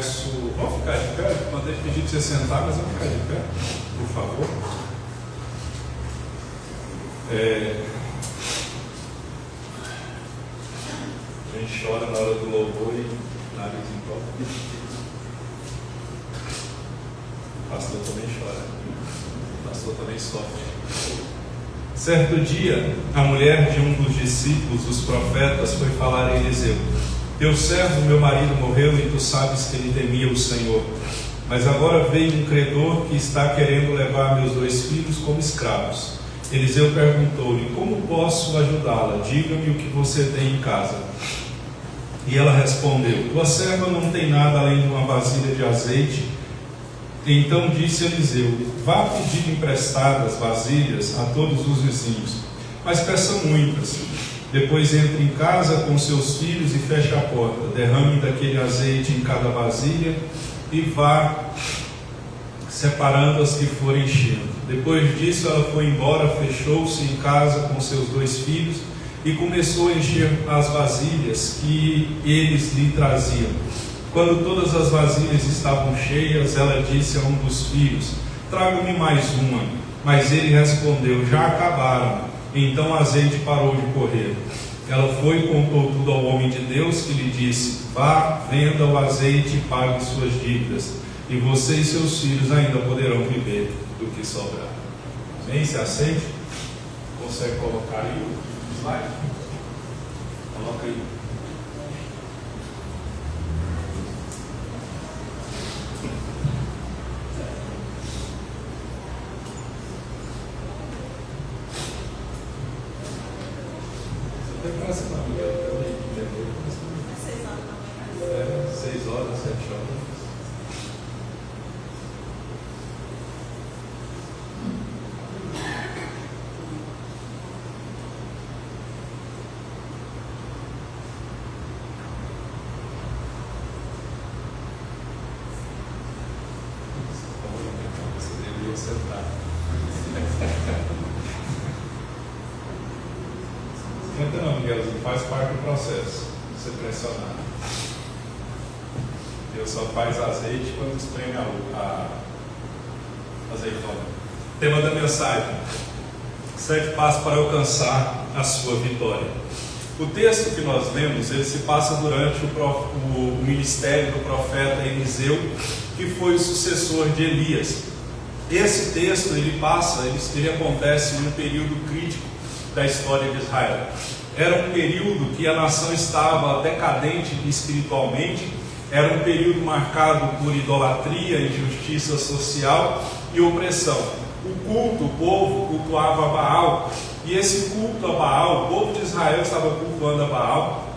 verso... Vamos ficar de pé? Mandei pedir para você sentar, mas vamos ficar de pé, por favor. A gente chora na hora do louvor e nariz em pó. O pastor também chora. O pastor também sofre. Certo dia, a mulher de um dos discípulos, dos profetas, foi falar a Eliseu: teu servo, meu marido, morreu e tu sabes que ele temia o Senhor. Mas agora veio um credor que está querendo levar meus 2 filhos como escravos. Eliseu perguntou-lhe: como posso ajudá-la? Diga-me o que você tem em casa. E ela respondeu: tua serva não tem nada além de uma vasilha de azeite. Então disse Eliseu: vá pedir emprestadas vasilhas a todos os vizinhos, mas peça muitas. Depois entre em casa com seus filhos e feche a porta. Derrame daquele azeite em cada vasilha e vá separando as que forem enchendo. Depois disso ela foi embora, fechou-se em casa com seus 2 filhos e começou a encher as vasilhas que eles lhe traziam. Quando todas as vasilhas estavam cheias, ela disse a um dos filhos: traga-me mais uma. Mas ele respondeu: já acabaram. Então o azeite parou de correr. Ela foi e contou tudo ao homem de Deus, que lhe disse: vá, venda o azeite e pague suas dívidas, e você e seus filhos ainda poderão viver do que sobrar. Amém? Se aceite? Consegue colocar aí o slide? Coloca aí. Tem graça não, Miguel, também, entendeu? 6 horas, 7 horas. Você deveria sentar. Senta não, Miguelzinho, faz parte do processo. Você pressionar. Deus só faz azeite quando espreme a azeitona. Tema da mensagem: 7 passos para alcançar a sua vitória. O texto que nós lemos, ele se passa durante o ministério do profeta Eliseu, que foi o sucessor de Elias. Esse texto ele acontece em um período crítico da história de Israel. Era um período que a nação estava decadente espiritualmente, era um período marcado por idolatria, injustiça social e opressão. O povo cultuava Baal, e esse culto a Baal, o povo de Israel estava cultuando a Baal.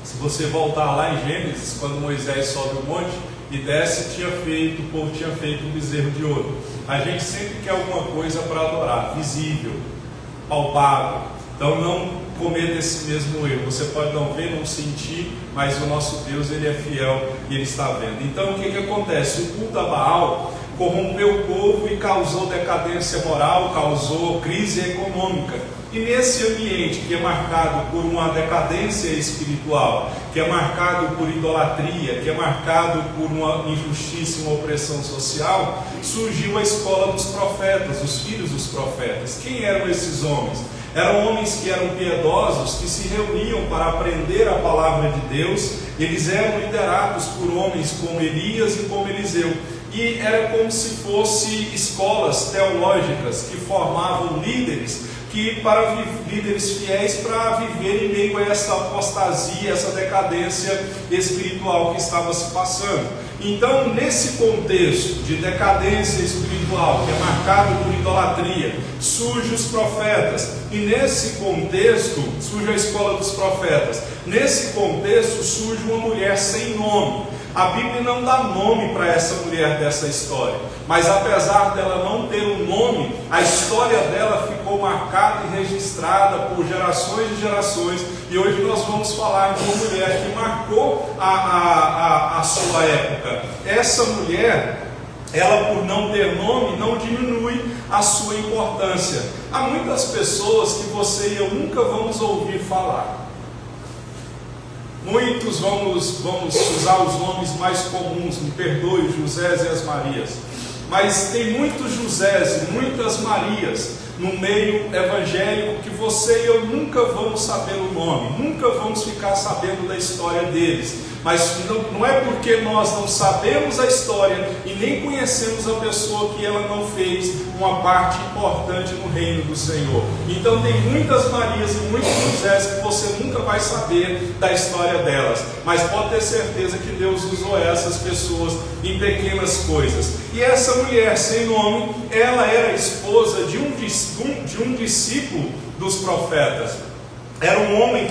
Se você voltar lá em Gênesis, quando Moisés sobe o monte e desce, o povo tinha feito um bezerro de ouro. A gente sempre quer alguma coisa para adorar, visível, palpável. Então não cometa esse mesmo erro. Você pode não ver, não sentir, mas o nosso Deus, ele é fiel e ele está vendo. Então o que acontece? O culto a Baal corrompeu o povo e causou decadência moral, causou crise econômica. E nesse ambiente que é marcado por uma decadência espiritual, que é marcado por idolatria, que é marcado por uma injustiça e uma opressão social, surgiu a escola dos profetas, os filhos dos profetas. Quem eram esses homens? Eram homens que eram piedosos, que se reuniam para aprender a palavra de Deus. Eles eram liderados por homens como Elias e como Eliseu. E era como se fossem escolas teológicas que formavam líderes líderes fiéis para viver em meio a essa apostasia, essa decadência espiritual que estava se passando. Então, nesse contexto de decadência espiritual, que é marcado por idolatria, surgem os profetas, e nesse contexto surge a escola dos profetas. Nesse contexto surge uma mulher sem nome. A Bíblia não dá nome para essa mulher dessa história, mas apesar dela não ter um nome, a história dela ficou marcada e registrada por gerações e gerações, e hoje nós vamos falar de uma mulher que marcou a sua época. Essa mulher, ela por não ter nome, não diminui a sua importância. Há muitas pessoas que você e eu nunca vamos ouvir falar. Muitos vamos usar os nomes mais comuns, me perdoe, Josés e as Marias. Mas tem muitos Josés e muitas Marias no meio evangélico que você e eu nunca vamos saber o nome, nunca vamos ficar sabendo da história deles. Mas não é porque nós não sabemos a história e nem conhecemos a pessoa que ela não fez uma parte importante no reino do Senhor. Então tem muitas Marias e muitos Josés que você nunca vai saber da história delas, mas pode ter certeza que Deus usou essas pessoas em pequenas coisas. E essa mulher sem nome, ela era esposa de um discípulo dos profetas. Era um homem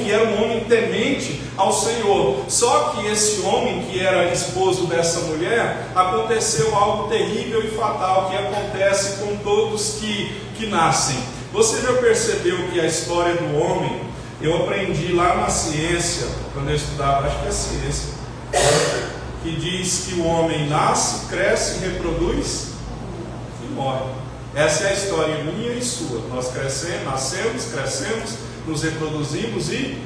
temente ao Senhor. Só que esse homem que era esposo dessa mulher, aconteceu algo terrível e fatal que acontece com todos que nascem. Você já percebeu que a história do homem, eu aprendi lá na ciência, quando eu estudava, acho que é ciência, que diz que o homem nasce, cresce, reproduz e morre. Essa é a história minha e sua. Nós nascemos, crescemos, nos reproduzimos e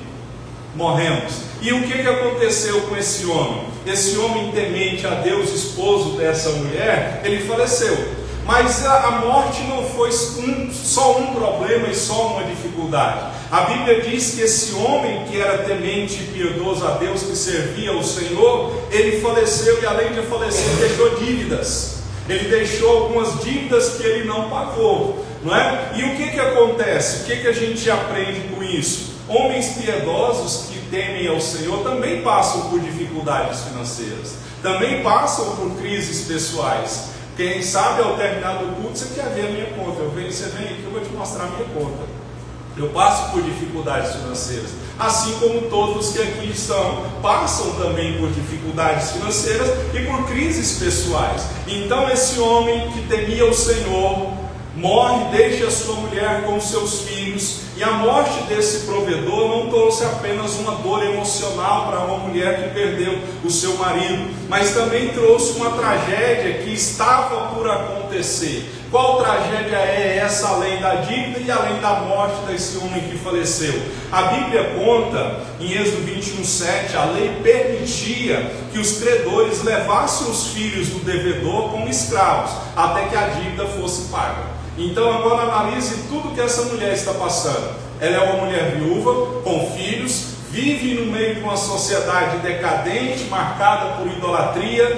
morremos. E o que aconteceu com esse homem? Esse homem temente a Deus, esposo dessa mulher, ele faleceu. Mas a morte não foi só um problema e só uma dificuldade. A Bíblia diz que esse homem que era temente e piedoso a Deus, que servia ao Senhor, ele faleceu e além de falecer, deixou dívidas. Ele deixou algumas dívidas que ele não pagou, não é? E o que acontece? O que a gente aprende com isso? Homens piedosos que temem ao Senhor também passam por dificuldades financeiras, também passam por crises pessoais. Quem sabe ao terminar do culto, você quer ver a minha conta, você vem aqui, eu vou te mostrar a minha conta. Eu passo por dificuldades financeiras, assim como todos que aqui estão passam também por dificuldades financeiras e por crises pessoais. Então esse homem que temia o Senhor morre, deixa a sua mulher com os seus filhos, e a morte desse provedor não trouxe apenas uma dor emocional para uma mulher que perdeu o seu marido, mas também trouxe uma tragédia que estava por acontecer. Qual tragédia é essa, além da dívida e além da morte desse homem que faleceu? A Bíblia conta, em Êxodo 21:7, a lei permitia que os credores levassem os filhos do devedor como escravos, até que a dívida fosse paga. Então agora analise tudo que essa mulher está passando. Ela é uma mulher viúva, com filhos, vive no meio de uma sociedade decadente, marcada por idolatria,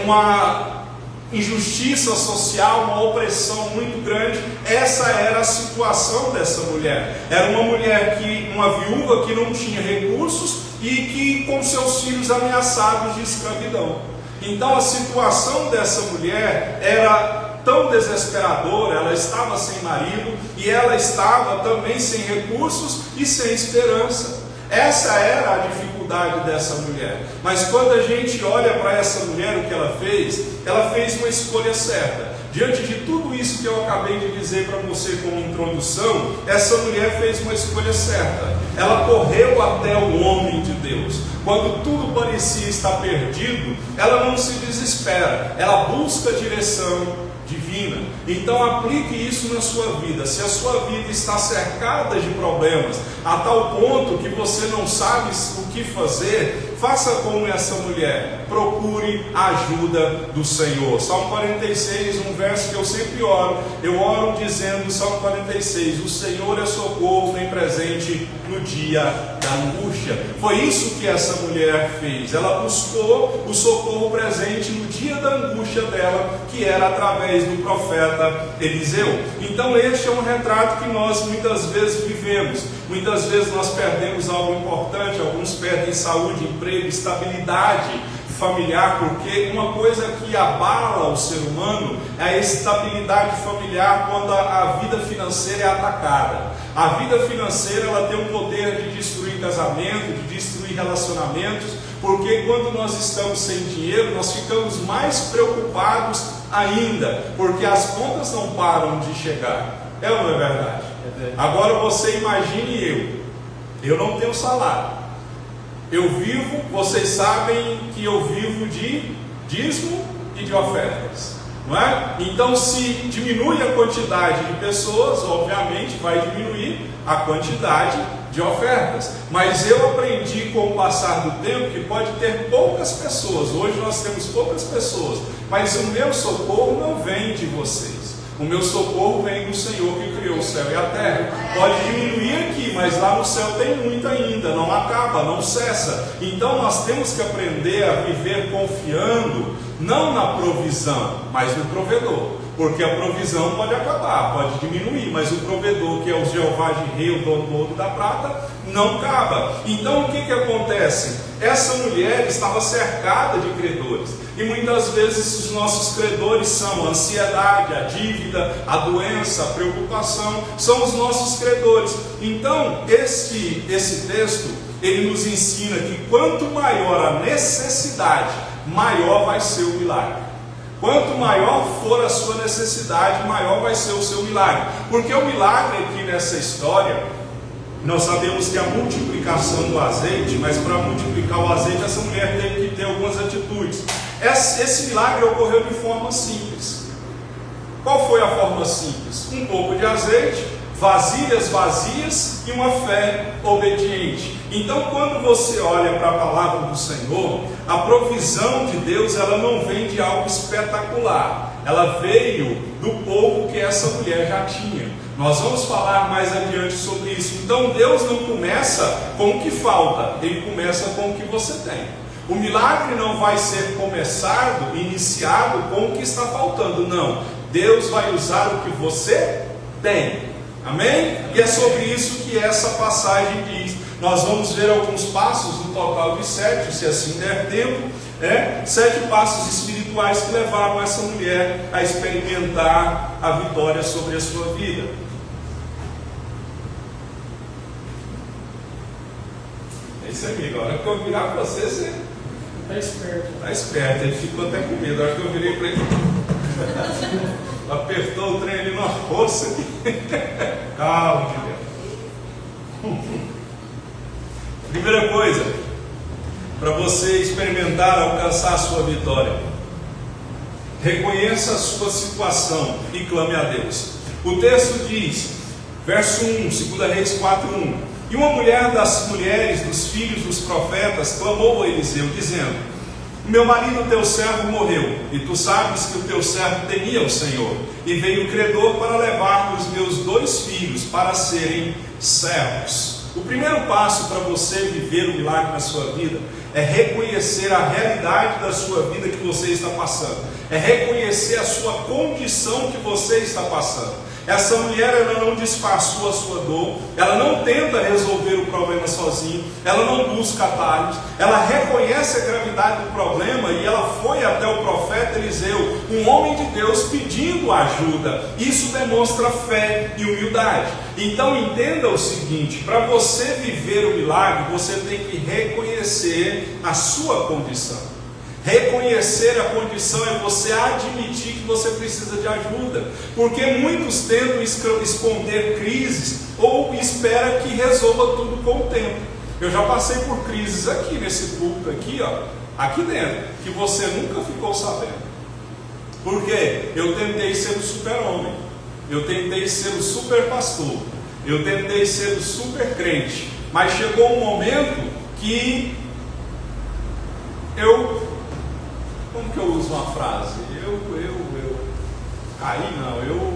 uma injustiça social, uma opressão muito grande. Essa era a situação dessa mulher. Era uma mulher uma viúva que não tinha recursos e que com seus filhos ameaçados de escravidão. Então a situação dessa mulher era tão desesperadora, ela estava sem marido e ela estava também sem recursos e sem esperança. Essa era a dificuldade dessa mulher. Mas quando a gente olha para essa mulher, o que ela fez uma escolha certa. Diante de tudo isso que eu acabei de dizer para você como introdução, essa mulher fez uma escolha certa. Ela correu até o homem de Deus. Quando tudo parecia estar perdido, ela não se desespera, ela busca a direção divina. Então aplique isso na sua vida. Se a sua vida está cercada de problemas, a tal ponto que você não sabe o que fazer, faça como essa mulher, procure a ajuda do Senhor. Salmo 46, um verso que eu sempre oro, eu oro dizendo, Salmo 46, o Senhor é socorro bem presente no dia da angústia. Foi isso que essa mulher fez. Ela buscou o socorro presente no dia da angústia dela, que era através do profeta Eliseu. Então este é um retrato que nós muitas vezes vivemos. Muitas vezes nós perdemos algo importante, alguns perdem saúde, emprego, estabilidade familiar, porque uma coisa que abala o ser humano é a estabilidade familiar quando a vida financeira é atacada. A vida financeira, ela tem o poder de destruir casamento, de destruir relacionamentos, porque quando nós estamos sem dinheiro, nós ficamos mais preocupados ainda, porque as contas não param de chegar. É ou não é verdade? Agora você imagine eu não tenho salário. Eu vivo, vocês sabem que eu vivo de dízimo e de ofertas, não é? Então se diminui a quantidade de pessoas, obviamente vai diminuir a quantidade de ofertas, mas eu aprendi com o passar do tempo que pode ter poucas pessoas. Hoje nós temos poucas pessoas, mas o meu socorro não vem de vocês. O meu socorro vem do Senhor que criou o céu e a terra. Pode diminuir aqui, mas lá no céu tem muito ainda, não acaba, não cessa. Então nós temos que aprender a viver confiando, não na provisão, mas no provedor. Porque a provisão pode acabar, pode diminuir, mas o provedor, que é o Jeová Jireh, o dono do ouro e da prata, não acaba. Então o que acontece? Essa mulher estava cercada de credores, e muitas vezes os nossos credores são a ansiedade, a dívida, a doença, a preocupação, são os nossos credores. Então esse texto, ele nos ensina que quanto maior a necessidade, maior vai ser o milagre. Quanto maior for a sua necessidade, maior vai ser o seu milagre. Porque o milagre aqui nessa história, nós sabemos que a multiplicação do azeite, mas para multiplicar o azeite, essa mulher teve que ter algumas atitudes. Esse milagre ocorreu de forma simples. Qual foi a forma simples? Um pouco de azeite, vasilhas vazias e uma fé obediente. Então, quando você olha para a palavra do Senhor, a provisão de Deus, ela não vem de algo espetacular. Ela veio do pouco que essa mulher já tinha. Nós vamos falar mais adiante sobre isso. Então, Deus não começa com o que falta, Ele começa com o que você tem. O milagre não vai ser iniciado com o que está faltando, não. Deus vai usar o que você tem. Amém? E é sobre isso que essa passagem diz. Nós vamos ver alguns passos, no total de 7, se assim der tempo, 7 passos espirituais que levaram essa mulher a experimentar a vitória sobre a sua vida. É isso aí, amigo. A hora que eu virar para você, você está esperto. Está esperto, ele ficou até com medo. A hora que eu virei para ele, apertou o trem ali numa força. Calma, de Deus. Primeira coisa, para você experimentar, alcançar a sua vitória, reconheça a sua situação e clame a Deus. O texto diz, verso 1, 2 Reis 4:1: E uma mulher das mulheres dos filhos dos profetas clamou a Eliseu, dizendo: Meu marido teu servo morreu, e tu sabes que o teu servo temia o Senhor, e veio o credor para levar os meus 2 filhos para serem servos. O primeiro passo para você viver o milagre na sua vida é reconhecer a realidade da sua vida que você está passando, é reconhecer a sua condição que você está passando. Essa mulher, ela não disfarçou a sua dor, ela não tenta resolver o problema sozinha, ela não busca atalhos, ela reconhece a gravidade do problema e ela foi até o profeta Eliseu, um homem de Deus, pedindo ajuda. Isso demonstra fé e humildade. Então entenda o seguinte: para você viver o milagre, você tem que reconhecer a sua condição. Reconhecer a condição é você admitir que você precisa de ajuda, porque muitos tentam esconder crises ou espera que resolva tudo com o tempo. Eu já passei por crises aqui nesse púlpito aqui, aqui dentro, que você nunca ficou sabendo. Por quê? Eu tentei ser o super-homem, eu tentei ser o super-pastor, eu tentei ser o super-crente, mas chegou um momento que como que eu uso uma frase? Eu caí, não, eu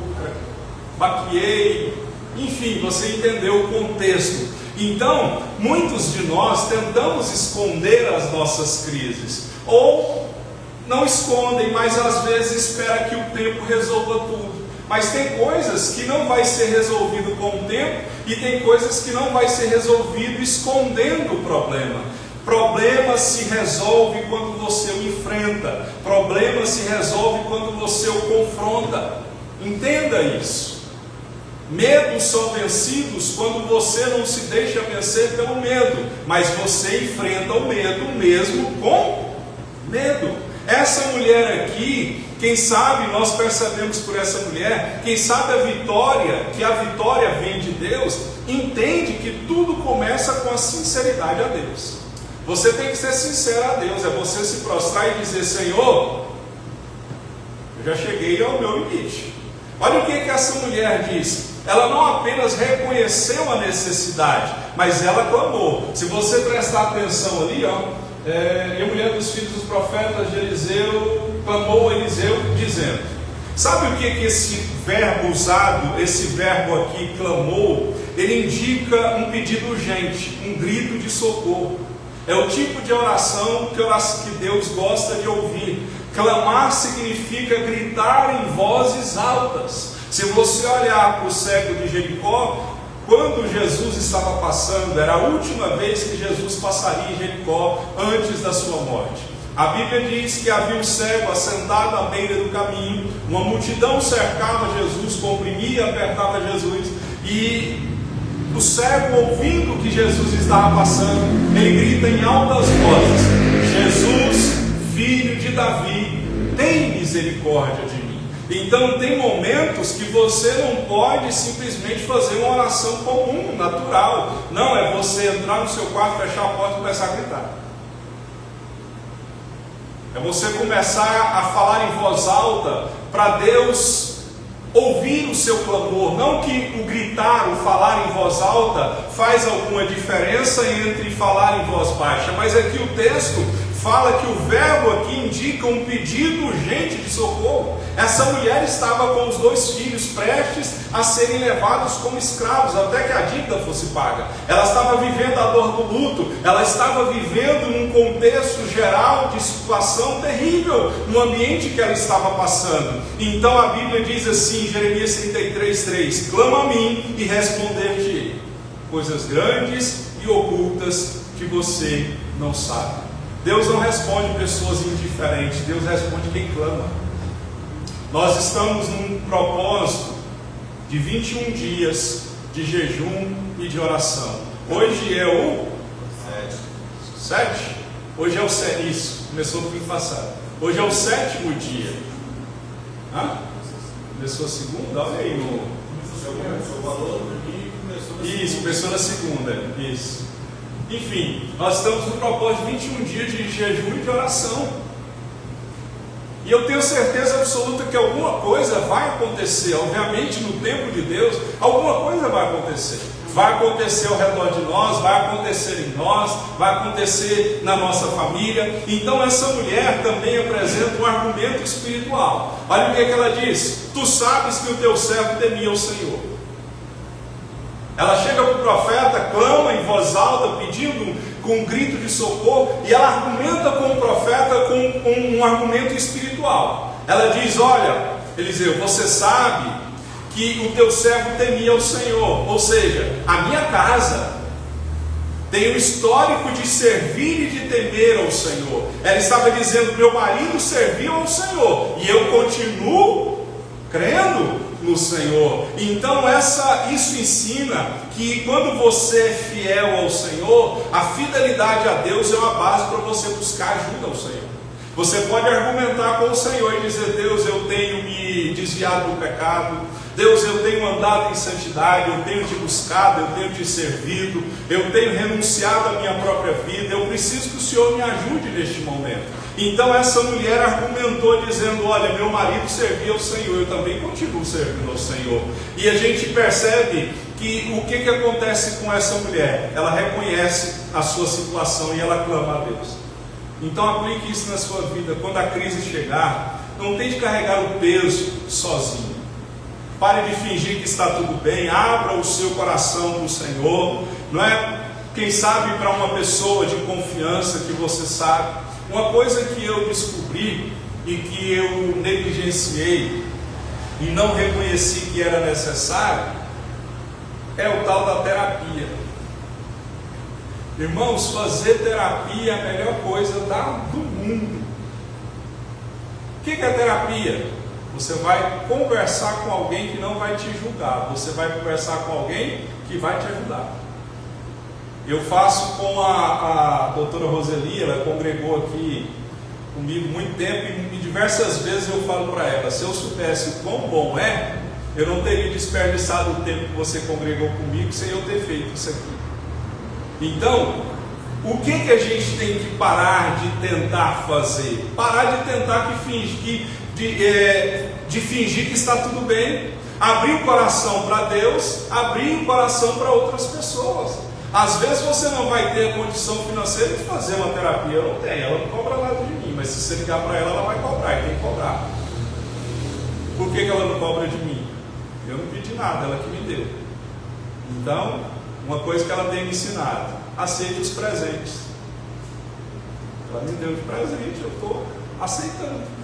baqueei, enfim, você entendeu o contexto. Então, muitos de nós tentamos esconder as nossas crises, ou não escondem, mas às vezes espera que o tempo resolva tudo. Mas tem coisas que não vai ser resolvido com o tempo, e tem coisas que não vai ser resolvido escondendo o problema. Problema se resolve quando você o enfrenta. Problema se resolve quando você o confronta. Entenda isso. Medos são vencidos quando você não se deixa vencer pelo medo, mas você enfrenta o medo mesmo com medo. Essa mulher aqui, quem sabe nós percebemos por essa mulher, quem sabe que a vitória vem de Deus, entende que tudo começa com a sinceridade a Deus. Você tem que ser sincero a Deus, é você se prostrar e dizer: Senhor, eu já cheguei ao meu limite. Olha o que essa mulher diz: ela não apenas reconheceu a necessidade, mas ela clamou. Se você prestar atenção ali, e a mulher dos filhos dos profetas de Eliseu clamou a Eliseu dizendo. Sabe o que esse verbo usado, esse verbo aqui, clamou? Ele indica um pedido urgente, um grito de socorro. É o tipo de oração que Deus gosta de ouvir. Clamar significa gritar em vozes altas. Se você olhar para o cego de Jericó, quando Jesus estava passando, era a última vez que Jesus passaria em Jericó antes da sua morte. A Bíblia diz que havia um cego assentado à beira do caminho, uma multidão cercava Jesus, comprimia, apertava Jesus, e o cego, ouvindo que Jesus estava passando, ele grita em altas vozes: Jesus, filho de Davi, tem misericórdia de mim. Então tem momentos que você não pode simplesmente fazer uma oração comum, natural. Não, é você entrar no seu quarto, fechar a porta e começar a gritar. É você começar a falar em voz alta para Deus ouvir o seu clamor. Não que o gritar, o falar em voz alta faz alguma diferença entre falar em voz baixa, mas aqui o texto fala que o verbo aqui indica um pedido urgente de socorro. Essa mulher estava com os 2 filhos prestes a serem levados como escravos, até que a dívida fosse paga. Ela estava vivendo a dor do luto, ela estava vivendo num contexto geral de situação terrível, no ambiente que ela estava passando. Então a Bíblia diz assim, em Jeremias 33:3, clama a mim e responder-te coisas grandes e ocultas que você não sabe. Deus não responde pessoas indiferentes, Deus responde quem clama. Nós estamos num propósito de 21 dias de jejum e de oração. Hoje é o 7. Hoje é o 7. Isso, começou no fim passado. Hoje é o 7º dia. Começou a segunda? Olha aí no... Isso, começou na segunda. Isso. Enfim, nós estamos no propósito de 21 dias de jejum e de oração. E eu tenho certeza absoluta que alguma coisa vai acontecer. Obviamente, no tempo de Deus, alguma coisa vai acontecer. Vai acontecer ao redor de nós, vai acontecer em nós, vai acontecer na nossa família. Então essa mulher também apresenta um argumento espiritual. Olha o que ela diz: tu sabes que o teu servo temia o Senhor. Ela chega para o profeta, clama em voz alta, pedindo com um grito de socorro, e ela argumenta com o profeta com um argumento espiritual. Ela diz: olha, Eliseu, você sabe que o teu servo temia o Senhor, ou seja, a minha casa tem um histórico de servir e de temer ao Senhor. Ela estava dizendo: meu marido serviu ao Senhor, e eu continuo crendo no Senhor. Então isso ensina que quando você é fiel ao Senhor, a fidelidade a Deus é uma base para você buscar ajuda ao Senhor. Você pode argumentar com o Senhor e dizer: Deus, eu tenho me desviado do pecado, Deus, eu tenho andado em santidade, eu tenho te buscado, eu tenho te servido, eu tenho renunciado à minha própria vida, eu preciso que o Senhor me ajude neste momento. Então essa mulher argumentou dizendo: olha, meu marido servia ao Senhor, eu também continuo servindo ao Senhor. E a gente percebe que o que acontece com essa mulher? Ela reconhece a sua situação e ela clama a Deus. Então aplique isso na sua vida. Quando a crise chegar, não tente carregar o peso sozinho. Pare de fingir que está tudo bem, abra o seu coração para o Senhor, não é? Quem sabe para uma pessoa de confiança que você sabe. Uma coisa que eu descobri e que eu negligenciei e não reconheci que era necessário é o tal da terapia. Irmãos, fazer terapia é a melhor coisa do mundo. O que é terapia? Você vai conversar com alguém que não vai te julgar. Você vai conversar com alguém que vai te ajudar. Eu faço com a doutora Roseli, ela congregou aqui comigo muito tempo e diversas vezes eu falo para ela: se eu soubesse o quão bom é, eu não teria desperdiçado o tempo que você congregou comigo sem eu ter feito isso aqui. Então, o que a gente tem que parar de tentar fazer? Parar de tentar de fingir que está tudo bem. Abrir o coração para Deus, abrir o coração para outras pessoas. Às vezes você não vai ter a condição financeira de fazer uma terapia. Eu não tenho, ela não cobra nada de mim, mas se você ligar para ela vai cobrar, e tem que cobrar. Por que ela não cobra de mim? Eu não pedi nada, ela que me deu. Então, uma coisa que ela tem me ensinado: aceite os presentes. Ela me deu de presente, eu estou aceitando.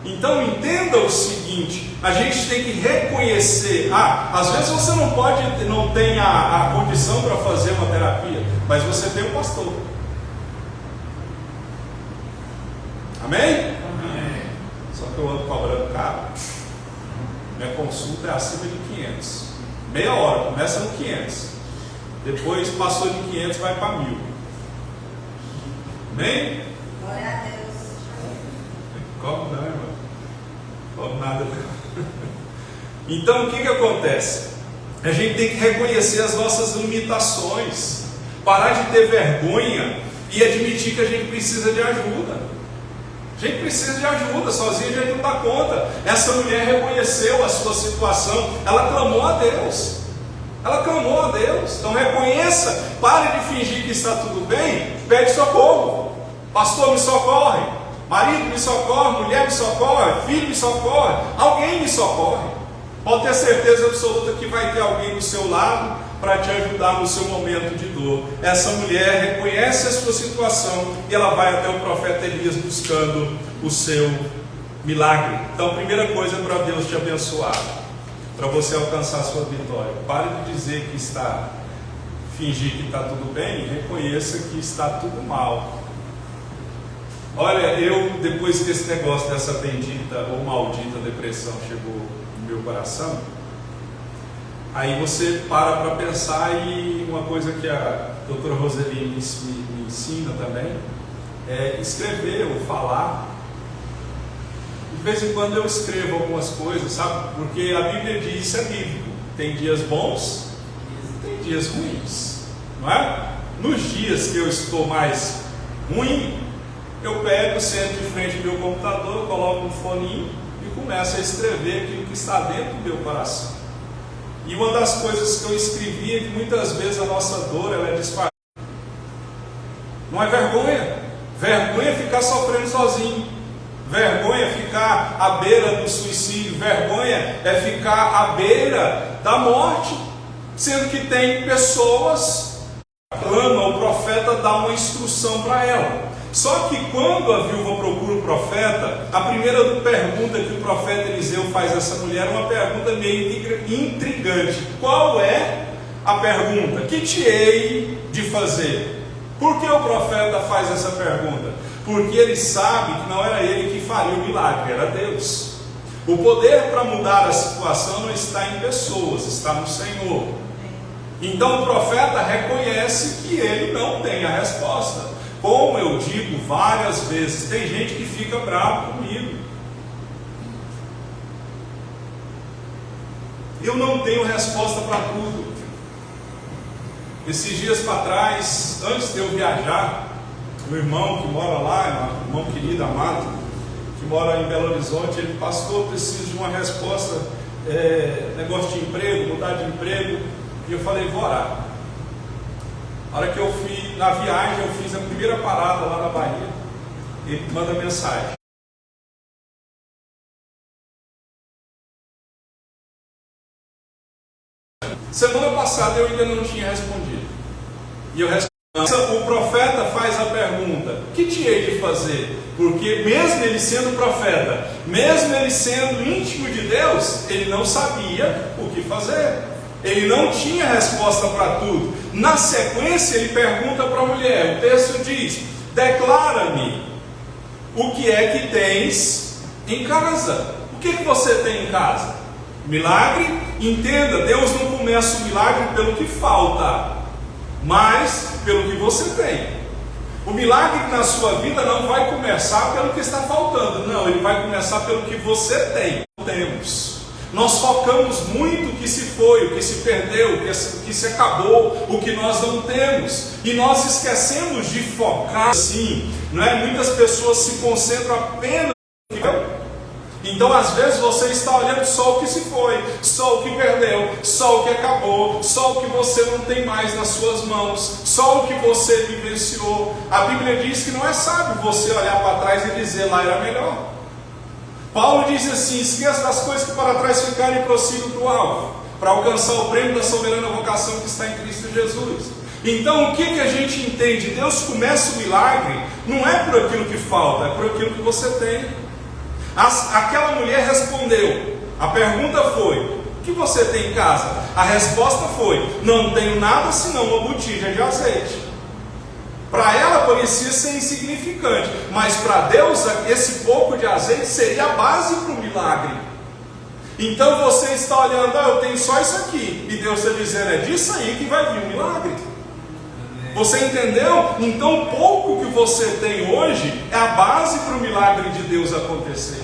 Então entenda o seguinte: a gente tem que reconhecer. Às vezes você não tem a condição para fazer uma terapia, mas você tem um pastor. Amém? Amém. Só que eu ando cobrando caro. Minha consulta é acima de 500. Meia hora, começa no 500. Depois passou de 500, vai para 1000. Amém? Glória a Deus. Como não, irmão? Como nada não. Então o que acontece? A gente tem que reconhecer as nossas limitações, parar de ter vergonha e admitir que a gente precisa de ajuda. A gente precisa de ajuda, sozinho a gente não dá conta. Essa mulher reconheceu a sua situação, ela clamou a Deus. Ela clamou a Deus. Então reconheça, pare de fingir que está tudo bem, pede socorro. Pastor, me socorre. Marido, me socorre. Mulher, me socorre. Filho, me socorre. Alguém me socorre. Pode ter certeza absoluta que vai ter alguém do seu lado para te ajudar no seu momento de dor. Essa mulher reconhece a sua situação e ela vai até o profeta Elias buscando o seu milagre. Então, a primeira coisa é para Deus te abençoar, para você alcançar a sua vitória. Pare de dizer que está, fingir que está tudo bem, reconheça que está tudo mal. Olha, depois que esse negócio dessa bendita ou maldita depressão chegou no meu coração, aí você para pensar, e uma coisa que a doutora Roseli me ensina também é escrever ou falar. De vez em quando eu escrevo algumas coisas, sabe? Porque a Bíblia diz, isso é bíblico: tem dias bons e tem dias ruins, não é? Nos dias que eu estou mais ruim, eu pego, sento de frente ao meu computador, coloco um foninho e começo a escrever aquilo que está dentro do meu coração. E uma das coisas que eu escrevi é que muitas vezes a nossa dor ela é disfarçada. Não é vergonha. Vergonha é ficar sofrendo sozinho. Vergonha é ficar à beira do suicídio. Vergonha é ficar à beira da morte. Sendo que tem pessoas que clamam, o profeta dá uma instrução para ela. Só que quando a viúva procura o profeta, a primeira pergunta que o profeta Eliseu faz a essa mulher é uma pergunta meio intrigante. Qual é a pergunta? Que te hei de fazer? Por que o profeta faz essa pergunta? Porque ele sabe que não era ele que faria o milagre, era Deus. O poder para mudar a situação não está em pessoas, está no Senhor. Então o profeta reconhece que ele não tem a resposta. Como eu digo várias vezes, tem gente que fica bravo comigo. Eu não tenho resposta para tudo. Esses dias para trás, antes de eu viajar, o irmão que mora lá, um irmão querido, amado, que mora em Belo Horizonte, ele: pastor, preciso de uma resposta, negócio de emprego, mudar de emprego. E eu falei: vou orar. A hora que eu fui na viagem, eu fiz a primeira parada lá na Bahia. Ele manda mensagem: semana passada eu ainda não tinha respondido. E eu respondi. O profeta faz a pergunta: que te hei de fazer? Porque mesmo ele sendo profeta, mesmo ele sendo íntimo de Deus, ele não sabia o que fazer. Ele não tinha resposta para tudo. Na sequência ele pergunta para a mulher. O texto diz: declara-me o que é que tens em casa. O que você tem em casa? Milagre? Entenda, Deus não começa o milagre pelo que falta, mas pelo que você tem. O milagre na sua vida não vai começar pelo que está faltando, não, ele vai começar pelo que você tem. Temos. Nós focamos muito o que se foi, o que se perdeu, o que se acabou, o que nós não temos. E nós esquecemos de focar assim, não é? Muitas pessoas se concentram apenas no que... Então às vezes você está olhando só o que se foi, só o que perdeu, só o que acabou, só o que você não tem mais nas suas mãos, só o que você vivenciou. A Bíblia diz que não é sábio você olhar para trás e dizer lá era melhor. Paulo diz assim: esqueça das coisas que para trás ficaram e prossigam para o alvo, para alcançar o prêmio da soberana vocação que está em Cristo Jesus. Então o que a gente entende? Deus começa o milagre, não é por aquilo que falta, é por aquilo que você tem. Aquela mulher respondeu, a pergunta foi: o que você tem em casa? A resposta foi: não tenho nada senão uma botija de azeite. Para ela parecia ser insignificante, mas para Deus esse pouco de azeite seria a base para o milagre. Então você está olhando: eu tenho só isso aqui, e Deus está dizendo: é disso aí que vai vir o milagre. Você entendeu? Então o pouco que você tem hoje é a base para o milagre de Deus acontecer.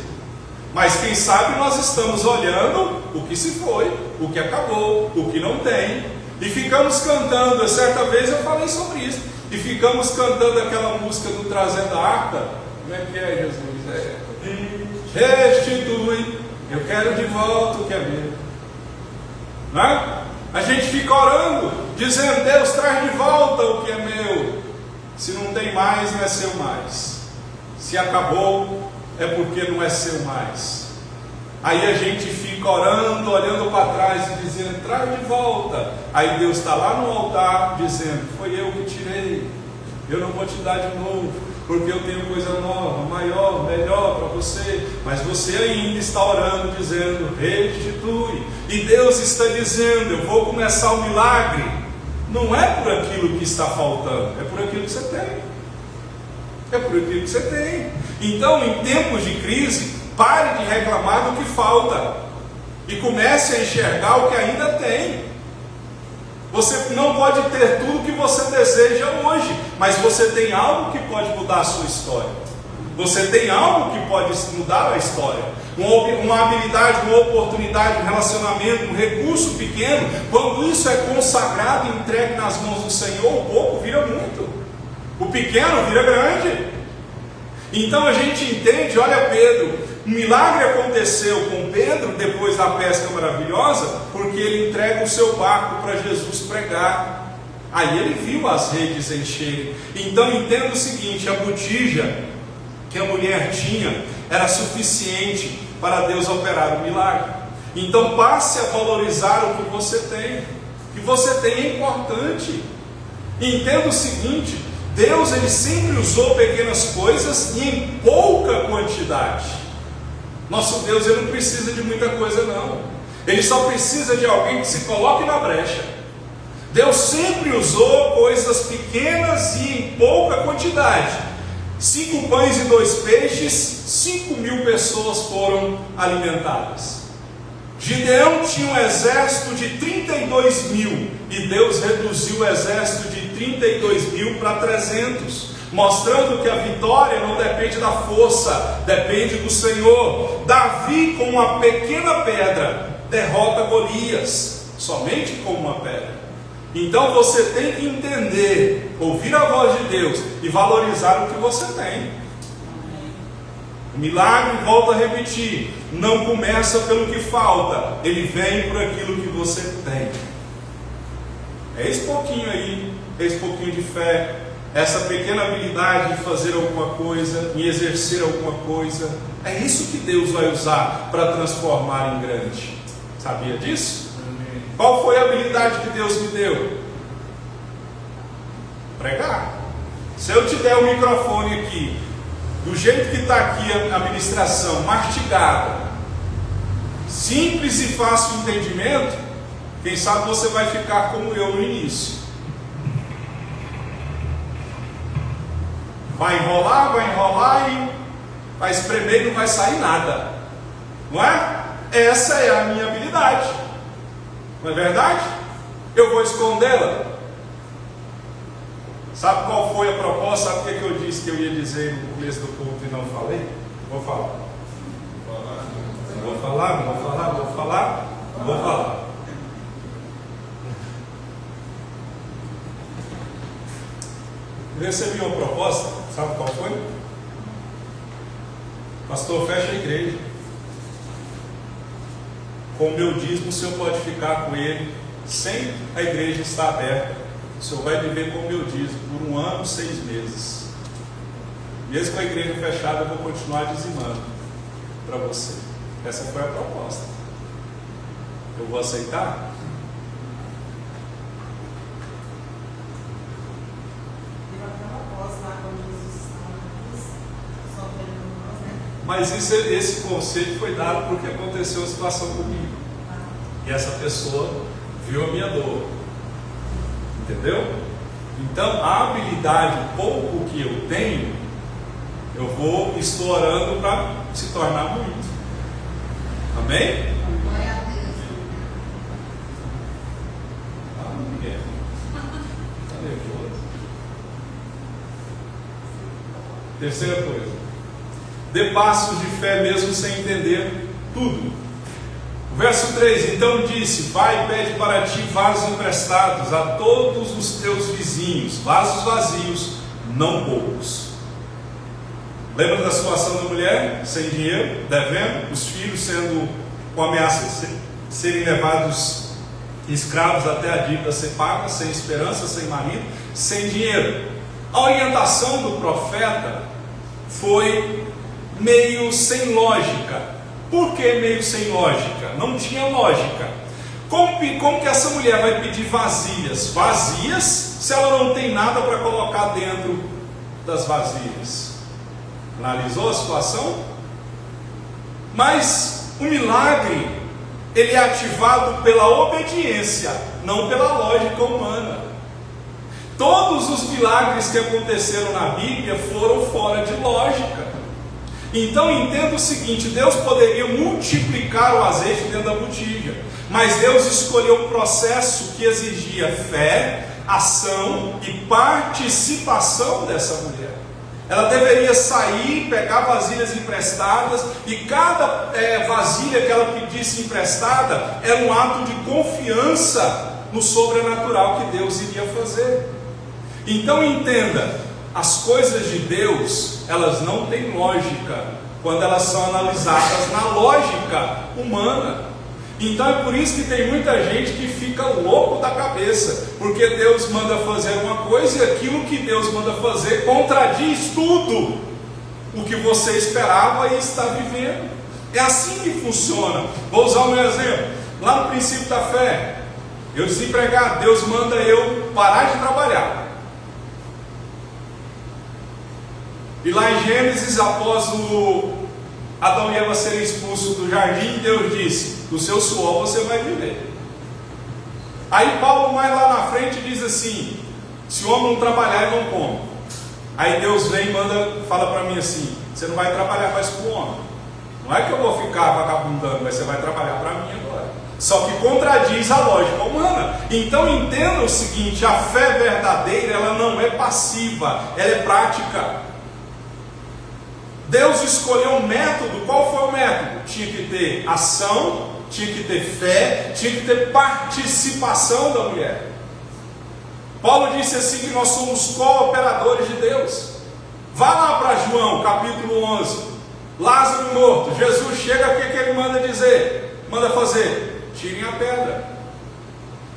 Mas quem sabe nós estamos olhando o que se foi, o que acabou, o que não tem, e ficamos cantando. Certa vez eu falei sobre isso, e ficamos cantando aquela música do Trazendo a Arca. Como é que é, Jesus? Restitui, eu quero de volta o que é meu. Não é? A gente fica orando, dizendo: Deus, traz de volta o que é meu. Se não tem mais, não é seu mais. Se acabou, é porque não é seu mais. Aí a gente fica orando, olhando para trás e dizendo: traz de volta. Aí Deus está lá no altar dizendo: foi eu que tirei, eu não vou te dar de novo, porque eu tenho coisa nova, maior, melhor para você. Mas você ainda está orando, dizendo: restitui. E Deus está dizendo: eu vou começar o milagre. Não é por aquilo que está faltando, é por aquilo que você tem. É por aquilo que você tem. Então, em tempos de crise, pare de reclamar do que falta e comece a enxergar o que ainda tem. Você não pode ter tudo que você deseja hoje, mas você tem algo que pode mudar a sua história. Você tem algo que pode mudar a história. Uma habilidade, uma oportunidade, um relacionamento, um recurso pequeno. Quando isso é consagrado e entregue nas mãos do Senhor, o pouco vira muito, o pequeno vira grande. Então a gente entende, olha Pedro, o milagre aconteceu com Pedro depois da pesca maravilhosa, porque ele entrega o seu barco para Jesus pregar. Aí ele viu as redes encherem. Então entenda o seguinte: a botija que a mulher tinha era suficiente para Deus operar o milagre. Então passe a valorizar o que você tem. O que você tem é importante. Entenda o seguinte: Deus ele sempre usou pequenas coisas e em pouca quantidade. Nosso Deus ele não precisa de muita coisa não. Ele só precisa de alguém que se coloque na brecha. Deus sempre usou coisas pequenas e em pouca quantidade. 5 pães e 2 peixes, 5.000 pessoas foram alimentadas. Gideão tinha um exército de 32.000 e Deus reduziu o exército de 32.000 para 300, mostrando que a vitória não depende da força, depende do Senhor. Davi, com uma pequena pedra, derrota Golias, somente com uma pedra. Então você tem que entender, ouvir a voz de Deus e valorizar o que você tem. O milagre, volto a repetir, não começa pelo que falta, ele vem por aquilo que você tem. É esse pouquinho aí, esse pouquinho de fé, essa pequena habilidade de fazer alguma coisa, em exercer alguma coisa, é isso que Deus vai usar para transformar em grande. Sabia disso? Qual foi a habilidade que Deus me deu? Pregar. Se eu te der o microfone aqui, do jeito que está aqui a ministração, mastigada, simples e fácil de entendimento, quem sabe você vai ficar como eu no início. Vai enrolar e vai espremer e não vai sair nada. Não é? Essa é a minha habilidade. Não é verdade? Eu vou escondê-la. Sabe qual foi a proposta? Sabe o que eu disse que eu ia dizer no começo do culto e não falei? Vou falar. Vou falar. Eu recebi uma proposta, sabe qual foi? Pastor, fecha a igreja. com o meu dízimo o senhor pode ficar com ele, sem a igreja estar aberta. O senhor vai viver com o meu dízimo por 1 ano, 6 meses. Mesmo com a igreja fechada, eu vou continuar dizimando para você. Essa foi a proposta. Eu vou aceitar? Mas esse conselho foi dado porque aconteceu a situação comigo. E essa pessoa viu a minha dor. Entendeu? Então, a habilidade, o pouco que eu tenho, eu vou explorando para se tornar muito. Amém? Glória a Deus. Miguel. Tá nervoso? Terceira coisa. Dê passos de fé mesmo sem entender tudo. Verso 3: então disse: vai e pede para ti vasos emprestados a todos os teus vizinhos, vasos vazios, não poucos. Lembra da situação da mulher, sem dinheiro, devendo, os filhos sendo com ameaça de serem levados escravos até a dívida ser paga, sem esperança, sem marido, sem dinheiro. A orientação do profeta foi meio sem lógica. Por que meio sem lógica? Não tinha lógica. Como que essa mulher vai pedir vasilhas? Vazias, se ela não tem nada para colocar dentro das vasilhas? Analisou a situação? Mas o milagre, ele é ativado pela obediência, não pela lógica humana. Todos os milagres que aconteceram na Bíblia foram fora de lógica. Então entenda o seguinte: Deus poderia multiplicar o azeite dentro da botija, mas Deus escolheu um processo que exigia fé, ação e participação dessa mulher. Ela deveria sair, pegar vasilhas emprestadas, e cada vasilha que ela pedisse emprestada era um ato de confiança no sobrenatural que Deus iria fazer. Então entenda, as coisas de Deus, elas não têm lógica quando elas são analisadas na lógica humana. Então é por isso que tem muita gente que fica louco da cabeça, porque Deus manda fazer uma coisa e aquilo que Deus manda fazer contradiz tudo o que você esperava e está vivendo. É assim que funciona. Vou usar um exemplo. Lá no princípio da fé, eu desempregado, Deus manda eu parar de trabalhar. E lá em Gênesis, após Adão e Eva serem expulsos do jardim, Deus disse: do seu suor você vai viver. Aí Paulo mais lá na frente diz assim: se o homem não trabalhar, ele não come. Aí Deus vem e fala para mim assim: você não vai trabalhar mais para o homem. Não é que eu vou ficar vagabundando, mas você vai trabalhar para mim agora. Só que contradiz a lógica humana. Então entenda o seguinte: a fé verdadeira, ela não é passiva, ela é prática. Deus escolheu um método. Qual foi o método? Tinha que ter ação, tinha que ter fé, tinha que ter participação da mulher. Paulo disse assim que nós somos cooperadores de Deus. Vá lá para João capítulo 11, Lázaro morto, Jesus chega, o que ele manda dizer? Manda fazer: tirem a pedra.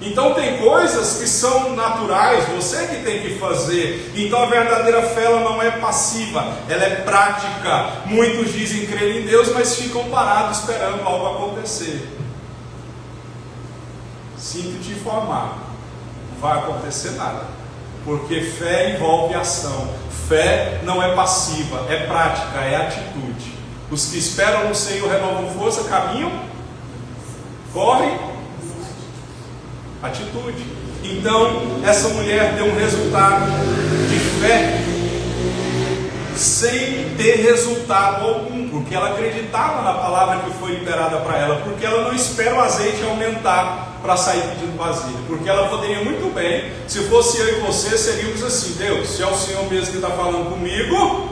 Então tem coisas que são naturais, você que tem que fazer. Então a verdadeira fé, ela não é passiva, ela é prática. Muitos dizem crer em Deus, mas ficam parados esperando algo acontecer. Sinto te informar, não vai acontecer nada, porque fé envolve ação. Fé não é passiva, é prática, é atitude. Os que esperam no Senhor renovam força, caminham, correm. Atitude. Então essa mulher deu um resultado de fé sem ter resultado algum, porque ela acreditava na palavra que foi liberada para ela, porque ela não espera o azeite aumentar para sair pedindo vasilha, porque ela poderia muito bem, se fosse eu e você, seríamos assim: Deus, se é o Senhor mesmo que está falando comigo,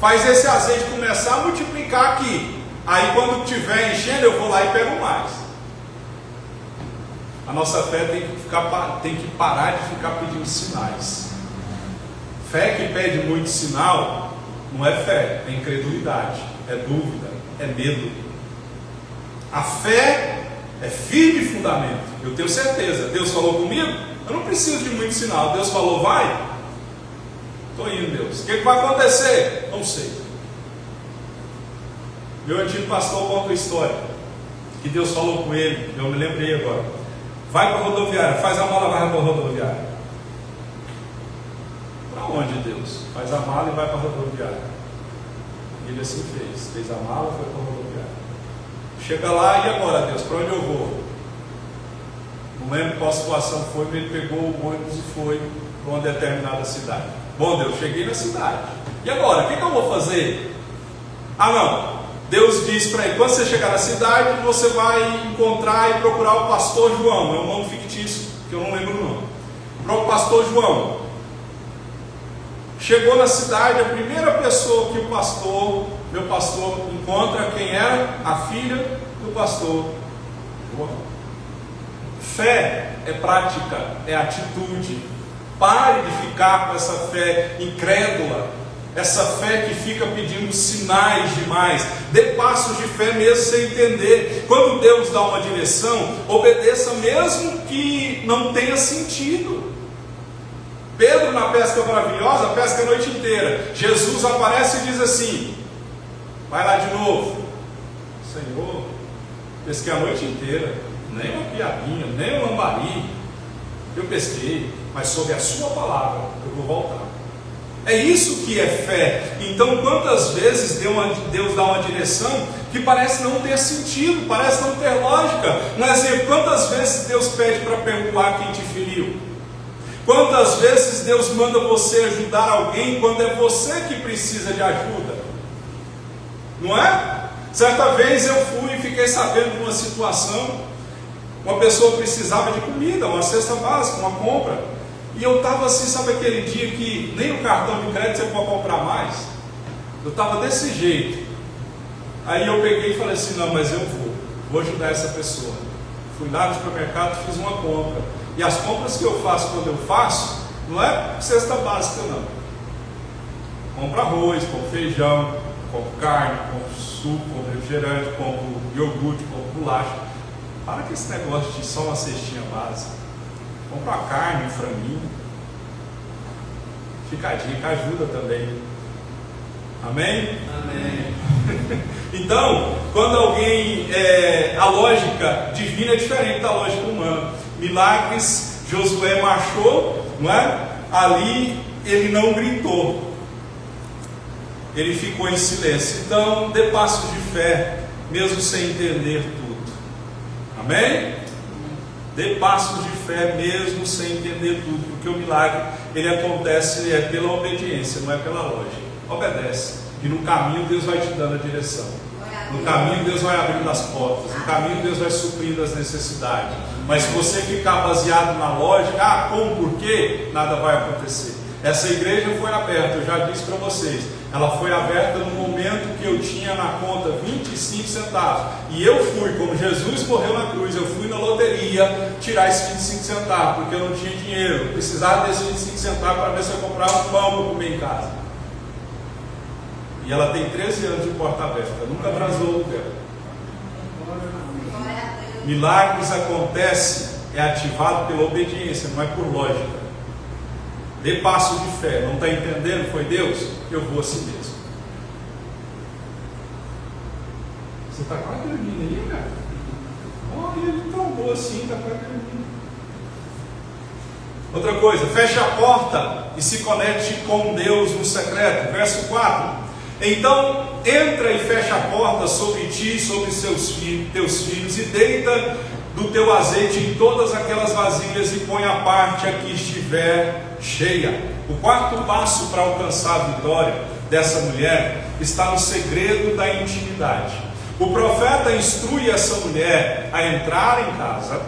faz esse azeite começar a multiplicar aqui, aí quando estiver enchendo eu vou lá e pego mais. A nossa fé tem que parar de ficar pedindo sinais. Fé que pede muito sinal não é fé, é incredulidade, é dúvida, é medo. A fé é firme fundamento. Eu tenho certeza. Deus falou comigo? Eu não preciso de muito sinal. Deus falou, vai? Estou indo, Deus. O que vai acontecer? Não sei. Meu antigo pastor conta uma história que Deus falou com ele. Eu me lembrei agora. Vai para a rodoviária, faz a mala, vai para a rodoviária. Para onde, Deus? Faz a mala e vai para a rodoviária. Ele assim fez a mala e foi para a rodoviária. Chega lá, e agora, Deus? Para onde eu vou? Não lembro qual situação foi, mas ele pegou o ônibus e foi para uma determinada cidade. Bom, Deus, cheguei na cidade. E agora, o que eu vou fazer? Ah, não. Deus diz para ele, quando você chegar na cidade, você vai encontrar e procurar o pastor João. É um nome fictício, que eu não lembro o nome. Para o pastor João. Chegou na cidade, a primeira pessoa que meu pastor, encontra, quem era? A filha do pastor João. Fé é prática, é atitude. Pare de ficar com essa fé incrédula, essa fé que fica pedindo sinais demais. Dê passos de fé mesmo sem entender. Quando Deus dá uma direção, obedeça mesmo que não tenha sentido. Pedro, na pesca maravilhosa, pesca a noite inteira. Jesus aparece e diz assim, vai lá de novo. Senhor, pesquei a noite inteira, nem uma piadinha, nem um lambari. Eu pesquei, mas sob a sua palavra eu vou voltar. É isso que é fé. Então, quantas vezes Deus dá uma direção que parece não ter sentido, parece não ter lógica. Um exemplo, quantas vezes Deus pede para perdoar quem te feriu? Quantas vezes Deus manda você ajudar alguém quando é você que precisa de ajuda? Não é? Certa vez eu fui e fiquei sabendo de uma situação. Uma pessoa precisava de comida, uma cesta básica, uma compra. E eu estava assim, sabe aquele dia que nem o cartão de crédito você pode comprar mais? Eu estava desse jeito. Aí eu peguei e falei assim, não, mas eu vou ajudar essa pessoa. Fui lá no supermercado, fiz uma compra. E as compras que eu faço quando eu faço, não é cesta básica não. Compro arroz, compro feijão, compro carne, compro suco, compro refrigerante, compro iogurte, compro bolacha. Para com esse negócio de só uma cestinha básica. Compra a carne, um franguinho. Fica a dica, ajuda também. Amém? Amém. Então, quando alguém, a lógica divina é diferente da lógica humana. Milagres, Josué marchou, não é? Ali ele não gritou. Ele ficou em silêncio. Então, dê passos de fé, mesmo sem entender tudo. Amém? Dê passos de fé mesmo sem entender tudo, porque o milagre ele acontece pela obediência, não é pela lógica. Obedece, e no caminho Deus vai te dando a direção. No caminho Deus vai abrindo as portas, no caminho Deus vai suprindo as necessidades. Mas se você ficar baseado na lógica, como, por quê, nada vai acontecer. Essa igreja foi aberta, eu já disse para vocês, ela foi aberta no momento que eu tinha na conta 25 centavos. E eu fui, como Jesus morreu na cruz, eu fui na loteria tirar esses 25 centavos, porque eu não tinha dinheiro. Eu precisava desses 25 centavos para ver se eu comprava um pão para comer em casa. E ela tem 13 anos de porta aberta, nunca atrasou o aluguel. Milagres acontecem, é ativado pela obediência, não é por lógica. Dê passo de fé, não está entendendo? Foi Deus? Eu vou assim mesmo. Você está quase dormindo aí, cara? Olha, ele trombou assim, está quase dormindo. Outra coisa, feche a porta e se conecte com Deus no secreto. Verso 4. Então, entra e fecha a porta sobre ti e sobre teus filhos, e deita do teu azeite em todas aquelas vasilhas, e põe a parte a que estiver cheia. O quarto passo para alcançar a vitória dessa mulher está no segredo da intimidade. O profeta instrui essa mulher a entrar em casa,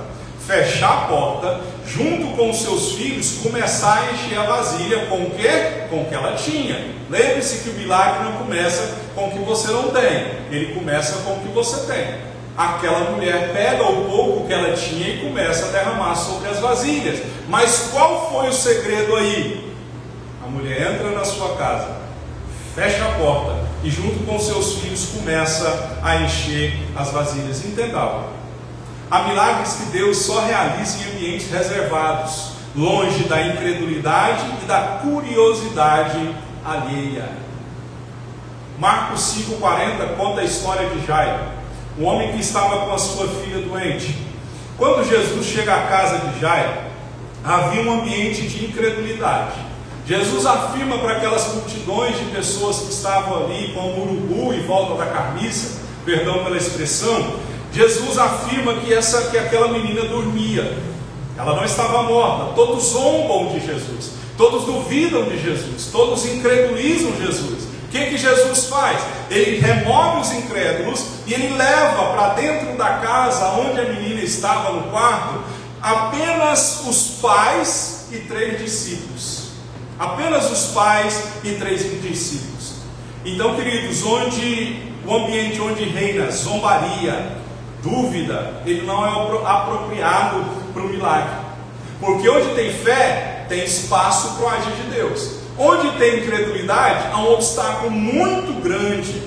fechar a porta, junto com os seus filhos, começar a encher a vasilha com o quê? Com o que ela tinha. Lembre-se que o milagre não começa com o que você não tem, ele começa com o que você tem. Aquela mulher pega o pouco que ela tinha e começa a derramar sobre as vasilhas. Mas qual foi o segredo aí? A mulher entra na sua casa, fecha a porta e junto com seus filhos começa a encher as vasilhas. Entenda algo. Há milagres que Deus só realiza em ambientes reservados, longe da incredulidade e da curiosidade alheia. Marcos 5,40 conta a história de Jairo, um homem que estava com a sua filha doente. Quando Jesus chega à casa de Jairo, havia um ambiente de incredulidade. Jesus afirma para aquelas multidões de pessoas que estavam ali como urubu em volta da carniça, perdão pela expressão, Jesus afirma que aquela menina dormia, ela não estava morta. Todos zombam de Jesus, todos duvidam de Jesus, todos incredulizam Jesus. O que Jesus faz? Ele remove os incrédulos e ele leva para dentro da casa onde a menina estava no quarto apenas os pais e 3 discípulos. Apenas os pais e 3 discípulos. Então, queridos, o ambiente onde reina zombaria, dúvida, ele não é apropriado para o milagre. Porque onde tem fé, tem espaço para o agir de Deus. Onde tem incredulidade, há um obstáculo muito grande.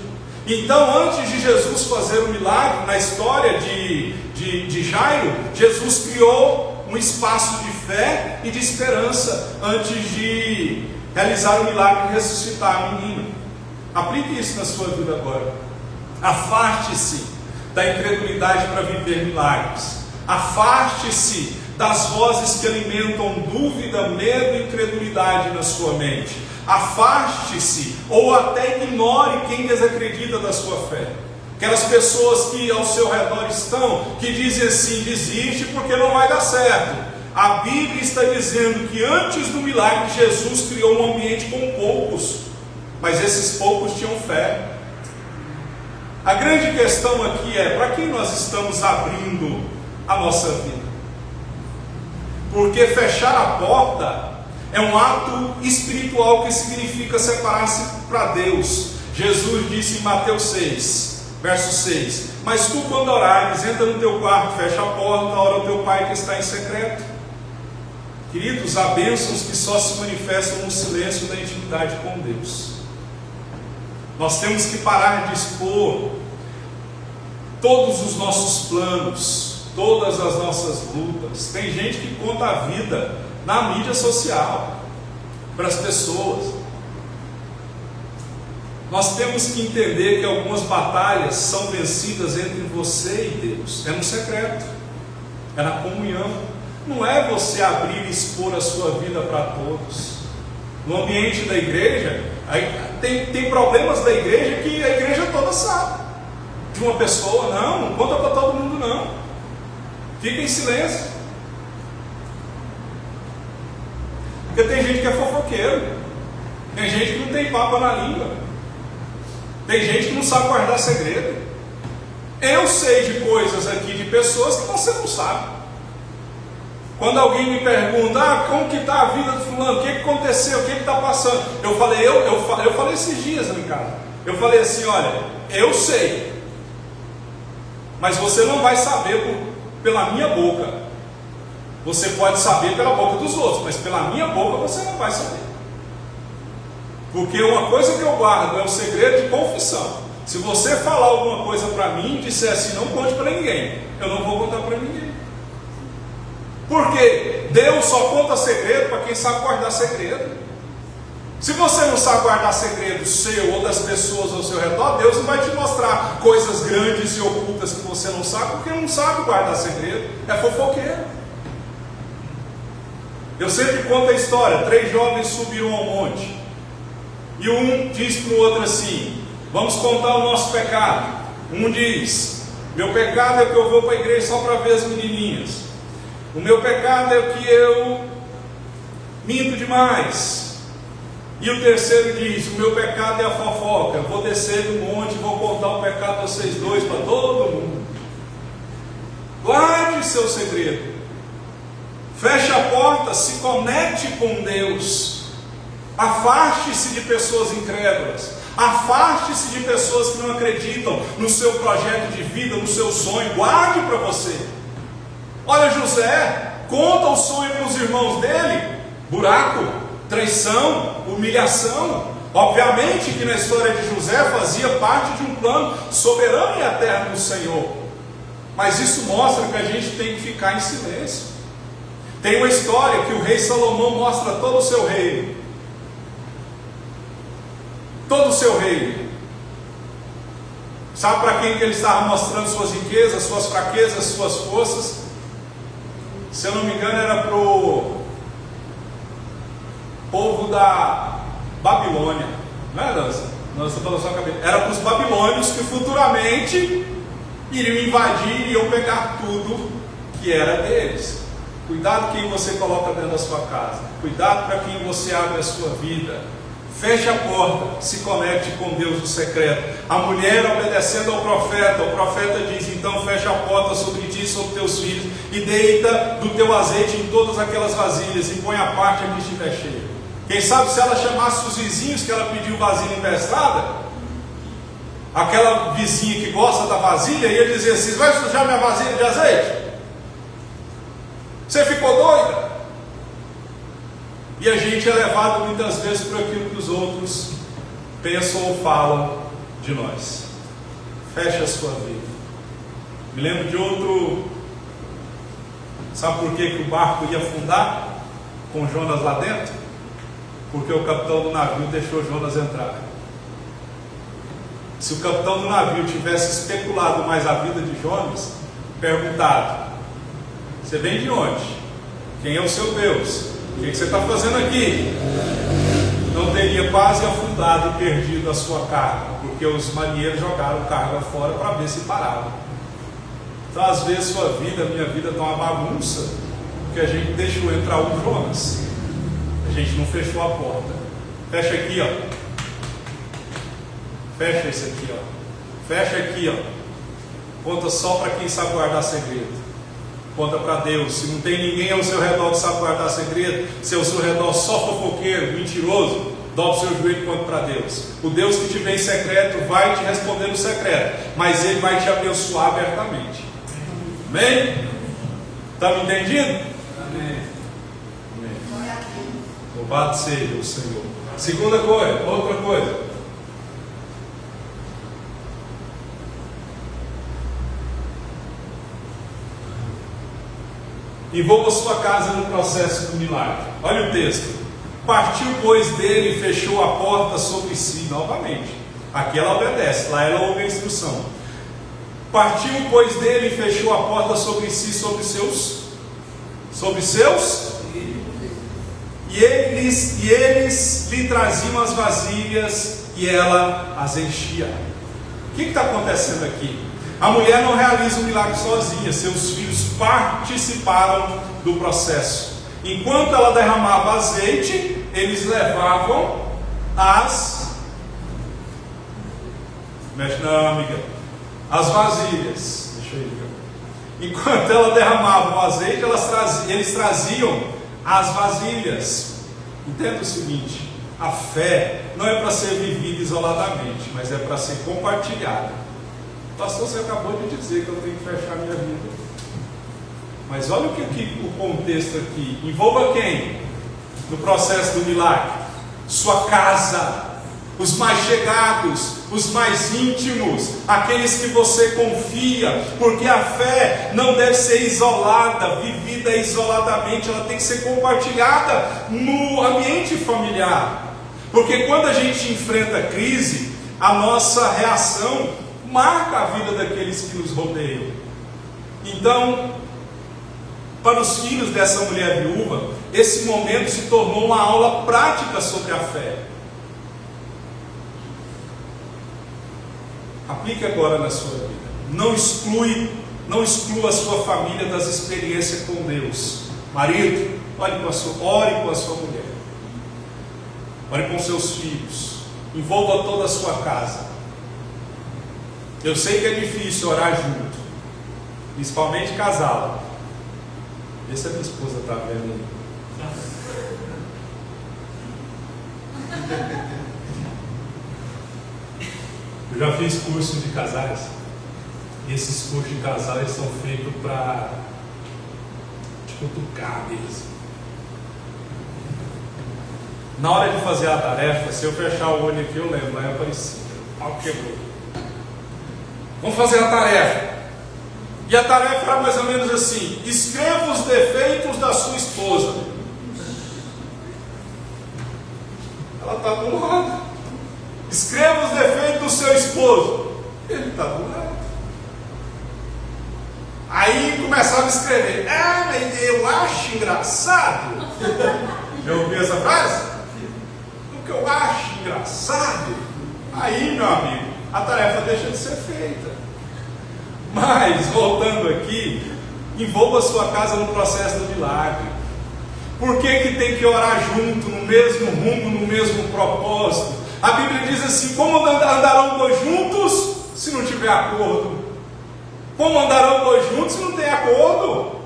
Então, antes de Jesus fazer o milagre, na história de Jairo, Jesus criou um espaço de fé e de esperança antes de realizar o milagre e ressuscitar a menina. Aplique isso na sua vida agora. Afaste-se da incredulidade para viver milagres. Afaste-se das vozes que alimentam dúvida, medo e incredulidade na sua mente. Afaste-se ou até ignore quem desacredita da sua fé. Aquelas pessoas que ao seu redor estão, que dizem assim: desiste porque não vai dar certo. A Bíblia está dizendo que antes do milagre Jesus criou um ambiente com poucos, mas esses poucos tinham fé. A grande questão aqui é: para quem nós estamos abrindo a nossa vida? Porque fechar a porta é um ato espiritual que significa separar-se para Deus. Jesus disse em Mateus 6, verso 6: mas tu, quando orares, entra no teu quarto, fecha a porta, ora ao teu Pai que está em secreto. Queridos, há bênçãos que só se manifestam no silêncio da intimidade com Deus. Nós temos que parar de expor todos os nossos planos, todas as nossas lutas. Tem gente que conta a vida na mídia social para as pessoas. Nós temos que entender que algumas batalhas são vencidas entre você e Deus. É no secreto, é na comunhão. Não é você abrir e expor a sua vida para todos. No ambiente da igreja, tem problemas da igreja que a igreja toda sabe. De uma pessoa, não conta para todo mundo não. Fica em silêncio. Porque tem gente que é fofoqueiro. Tem gente que não tem papo na língua. Tem gente que não sabe guardar segredo. Eu sei de coisas aqui de pessoas que você não sabe. Quando alguém me pergunta: como que está a vida do fulano? O que aconteceu? O que está passando? Eu falei esses dias em casa. Eu falei assim: olha, eu sei, mas você não vai saber pela minha boca. Você pode saber pela boca dos outros, mas pela minha boca você não vai saber. Porque uma coisa que eu guardo é o segredo de confissão. Se você falar alguma coisa para mim e disser assim: não conte para ninguém, eu não vou contar para ninguém. Porque Deus só conta segredo para quem sabe guardar segredo. Se você não sabe guardar segredo seu ou das pessoas ao seu redor, Deus não vai te mostrar coisas grandes e ocultas que você não sabe, porque não sabe guardar segredo, é fofoqueiro. Eu sempre conto a história: 3 jovens subiram ao monte, e um diz para o outro assim: vamos contar o nosso pecado. Um diz: meu pecado é que eu vou para a igreja só para ver as menininhas. O meu pecado é que eu minto demais. E o terceiro diz: o meu pecado é a fofoca. Vou descer do monte e vou contar o pecado de vocês dois para todo mundo. Guarde seu segredo. Feche a porta, se conecte com Deus. Afaste-se de pessoas incrédulas. Afaste-se de pessoas que não acreditam no seu projeto de vida, no seu sonho. Guarde para você. Olha, José conta o sonho para os irmãos dele: buraco, traição, humilhação. Obviamente que na história de José fazia parte de um plano soberano e eterno do Senhor. Mas isso mostra que a gente tem que ficar em silêncio. Tem uma história que o rei Salomão mostra todo o seu reino. Todo o seu reino. Sabe para quem que ele estava mostrando suas riquezas, suas fraquezas, suas forças? Se eu não me engano, era para o povo da Babilônia. Não é, Dança? Não, você falou só a cabeça. Era para os babilônios que futuramente iriam invadir e iam pegar tudo que era deles. Cuidado quem você coloca dentro da sua casa. Cuidado para quem você abre a sua vida. Feche a porta, se conecte com Deus no secreto. A mulher obedecendo ao profeta, o profeta diz: então fecha a porta sobre ti e sobre teus filhos, e deita do teu azeite em todas aquelas vasilhas, e põe a parte a que estiver cheia. Quem sabe se ela chamasse os vizinhos que ela pediu vasilha emprestada, aquela vizinha que gosta da vasilha, ia dizer assim: vai sujar minha vasilha de azeite? Você ficou doida? E a gente é levado muitas vezes por aquilo que os outros pensam ou falam de nós. Feche a sua vida. Me lembro de outro. Sabe por que o barco ia afundar com Jonas lá dentro? Porque o capitão do navio deixou Jonas entrar. Se o capitão do navio tivesse especulado mais a vida de Jonas, perguntado: você vem de onde? Quem é o seu Deus? O que você está fazendo aqui? Não teria quase afundado e perdido a sua carga, porque os marinheiros jogaram carga fora para ver se parava. Então, às vezes, sua vida, minha vida, está uma bagunça, porque a gente deixou entrar o Jonas. A gente não fechou a porta. Fecha aqui, ó. Fecha esse aqui, ó. Fecha aqui, ó. Conta só para quem sabe guardar segredo. Conta para Deus. Se não tem ninguém ao seu redor que sabe guardar segredo, se ao seu redor só fofoqueiro, mentiroso, dobra o seu joelho e conta para Deus. O Deus que te vê em secreto vai te responder no secreto, mas Ele vai te abençoar abertamente. Amém? Está me entendendo? Amém. Amém. Louvado seja o Senhor. Segunda coisa, outra coisa. Envolva sua casa no processo do milagre. Olha o texto. Partiu, pois, dele e fechou a porta sobre si. Novamente. Aqui ela obedece, lá ela ouve a instrução. Partiu, pois, dele e fechou a porta sobre si, sobre seus. E eles lhe traziam as vasilhas e ela as enchia. O que está acontecendo aqui? A mulher não realiza o milagre sozinha, seus filhos participaram do processo. Enquanto ela derramava azeite, eles levavam as... Mexe não, amiga. As vasilhas. Deixa eu ir. Enquanto ela derramava o azeite, eles traziam as vasilhas. Entenda o seguinte: a fé não é para ser vivida isoladamente, mas é para ser compartilhada. Pastor, você acabou de dizer que eu tenho que fechar minha vida. Mas olha o contexto aqui. Envolva quem? No processo do milagre? Sua casa, os mais chegados, os mais íntimos, aqueles que você confia, porque a fé não deve ser isolada, vivida isoladamente, ela tem que ser compartilhada no ambiente familiar. Porque quando a gente enfrenta crise, a nossa reação marca a vida daqueles que nos rodeiam. Então, para os filhos dessa mulher viúva, esse momento se tornou uma aula prática sobre a fé. Aplique agora na sua vida. Não exclua a sua família das experiências com Deus. Marido, ore com a sua mulher. Ore com seus filhos. Envolva toda a sua casa. Eu sei que é difícil orar junto, principalmente casal. Vê se a minha esposa está vendo aí. Eu já fiz curso de casais. E esses cursos de casais são feitos para te cutucar mesmo. Na hora de fazer a tarefa, se eu fechar o olho aqui, eu lembro, lá é Aparecida. Pau quebrou. Vamos fazer a tarefa. E a tarefa era mais ou menos assim: escreva os defeitos da sua esposa. Ela está do lado. Escreva os defeitos do seu esposo. Ele está do lado. Aí começava a escrever: ah, mas eu acho engraçado. Já ouviu essa frase? O que eu acho engraçado. Aí, meu amigo, a tarefa deixa de ser feita. Mas, voltando aqui, envolva a sua casa no processo do milagre. Por que tem que orar junto, no mesmo rumo, no mesmo propósito? A Bíblia diz assim: como andarão dois juntos se não tiver acordo? Como andarão dois juntos se não tem acordo?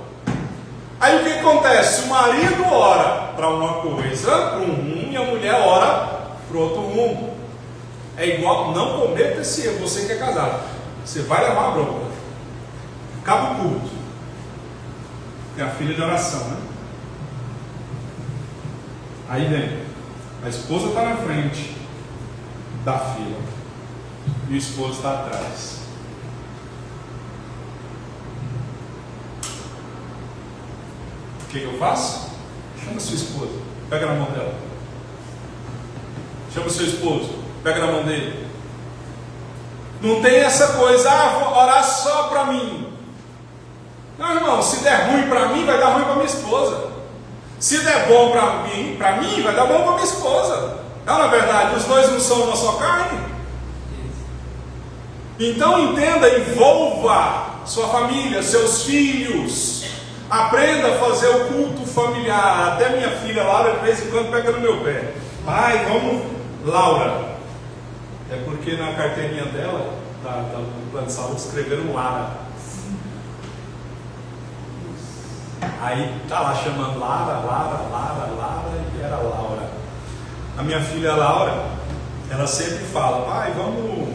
Aí o que acontece? O marido ora para uma coisa, para um rumo, e a mulher ora para o outro rumo. É igual, não cometa esse erro, você que é casado. Você vai levar a bronca. Acaba o culto. Tem a filha de oração, né? Aí vem, a esposa está na frente da fila e o esposo está atrás. O que eu faço? Chama sua esposa, pega na mão dela. Chama seu esposo, pega na mão dele. Não tem essa coisa: vou orar só para mim. Não, irmão, se der ruim para mim, vai dar ruim para minha esposa. Se der bom para mim, vai dar bom para minha esposa. Não, na verdade, os dois não são uma só carne. Então entenda, envolva sua família, seus filhos. Aprenda a fazer o culto familiar. Até minha filha Laura, de vez em quando, pega no meu pé: pai, vamos, Laura. É porque na carteirinha dela, do plano de saúde, escreveram Lara. Aí tá lá chamando Lara, e era Laura. A minha filha Laura, ela sempre fala: pai, vamos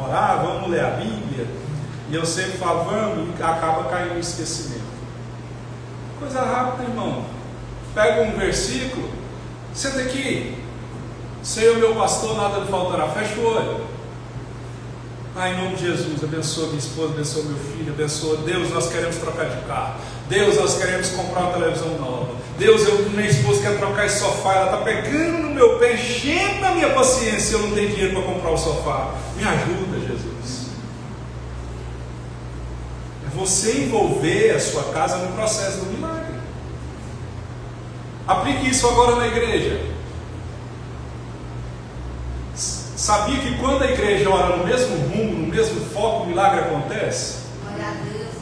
orar, vamos ler a Bíblia. E eu sempre falo: vamos, e acaba caindo no esquecimento. Coisa rápida, irmão. Pega um versículo, senta aqui. Senhor, meu pastor, nada lhe faltará. Fecha o olho. Pai, em nome de Jesus, abençoa minha esposa, abençoa meu filho, abençoa. Deus, nós queremos trocar de carro. Deus, nós queremos comprar uma televisão nova. Deus, minha esposa quer trocar esse sofá. Ela está pegando no meu pé, enchendo a minha paciência. Eu não tenho dinheiro para comprar o sofá. Me ajuda, Jesus. É você envolver a sua casa no processo do milagre. Aplique isso agora na igreja. Sabia que quando a igreja ora no mesmo rumo, no mesmo foco, o milagre acontece?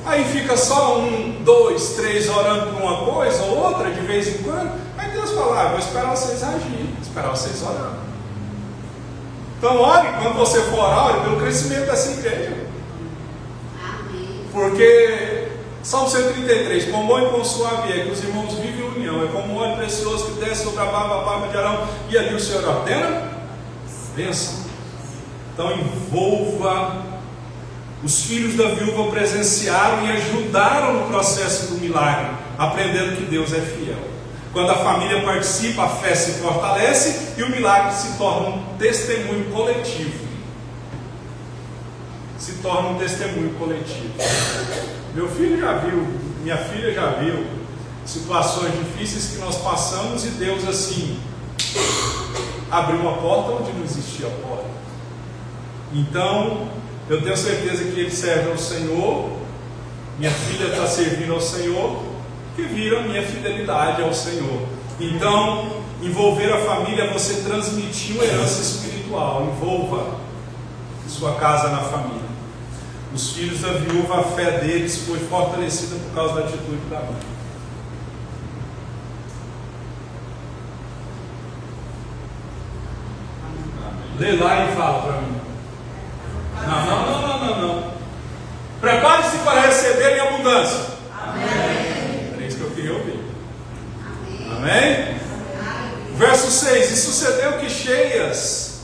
Aí fica só 1, 2, 3 orando por uma coisa ou outra de vez em quando. Aí Deus fala: vou esperar vocês agirem, esperar vocês orando. Então ore, quando você for orar, ore pelo crescimento dessa igreja. Porque Salmo 133: quão bom e quão suave é que os irmãos vivem em união. É como um óleo precioso que desce sobre a barba de Arão, e ali o Senhor ordena bênção. Então envolva. Os filhos da viúva presenciaram e ajudaram no processo do milagre, aprendendo que Deus é fiel. Quando a família participa, a fé se fortalece e o milagre se torna um testemunho coletivo. Se torna um testemunho coletivo. Meu filho já viu, minha filha já viu situações difíceis que nós passamos e Deus assim abriu uma porta onde não existia porta. Então eu tenho certeza que ele serve ao Senhor, minha filha está servindo ao Senhor, que viram minha fidelidade ao Senhor. Então, envolver a família é você transmitir uma herança espiritual. Envolva sua casa na família. Os filhos da viúva, a fé deles foi fortalecida por causa da atitude da mãe. Lê lá e fala para mim. Não. Prepare-se para receber em abundância. Amém. Era isso que eu queria ouvir. Amém? Verso 6: e sucedeu que cheias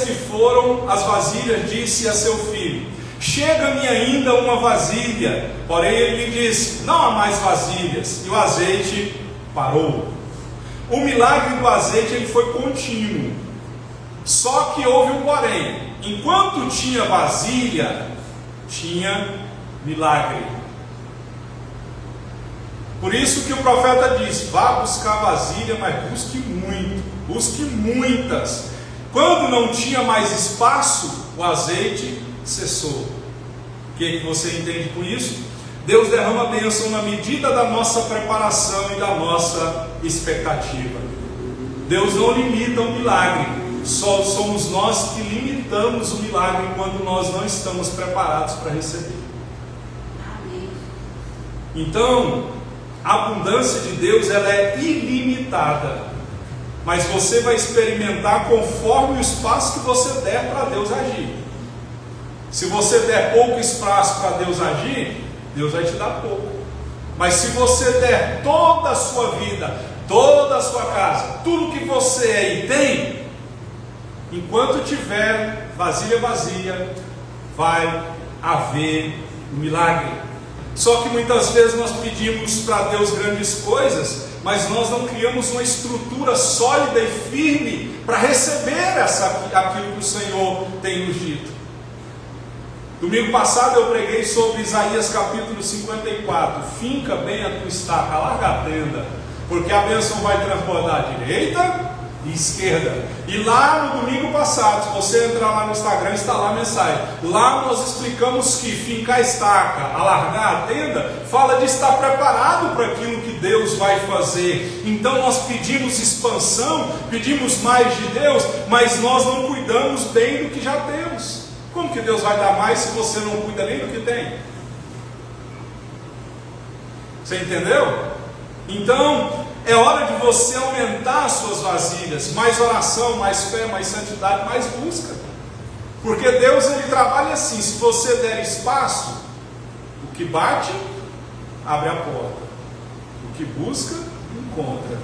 que foram as vasilhas, disse a seu filho: chega-me ainda uma vasilha. Porém ele lhe disse: não há mais vasilhas. E o azeite parou. O milagre do azeite ele foi contínuo. Só que houve um porém. Enquanto tinha vasilha, tinha milagre. Por isso que o profeta diz: vá buscar vasilha, mas busque muito, busque muitas. Quando não tinha mais espaço, o azeite cessou. O que você entende com isso? Deus derrama a bênção na medida da nossa preparação e da nossa expectativa. Deus não limita o milagre, só somos nós que limitamos o milagre quando nós não estamos preparados para receber. Amém. Então, a abundância de Deus, ela é ilimitada, mas você vai experimentar conforme o espaço que você der para Deus agir. Se você der pouco espaço para Deus agir, Deus vai te dar pouco. Mas se você der toda a sua vida, toda a sua casa, tudo que você é e tem, enquanto tiver vasilha vazia, vai haver um milagre. Só que muitas vezes nós pedimos para Deus grandes coisas, mas nós não criamos uma estrutura sólida e firme para receber aquilo que o Senhor tem nos dito. Domingo passado eu preguei sobre Isaías capítulo 54. Finca bem a tua estaca, larga a tenda, porque a bênção vai transbordar à direita e esquerda. E lá no domingo passado, se você entrar lá no Instagram, está lá a mensagem. Lá nós explicamos que fincar a estaca, alargar a tenda, fala de estar preparado para aquilo que Deus vai fazer. Então nós pedimos expansão, pedimos mais de Deus, mas nós não cuidamos bem do que já temos. Como que Deus vai dar mais se você não cuida nem do que tem? Você entendeu? Então, é hora de você aumentar as suas vasilhas. Mais oração, mais fé, mais santidade, mais busca. Porque Deus, ele trabalha assim: se você der espaço, o que bate, abre a porta. O que busca, encontra.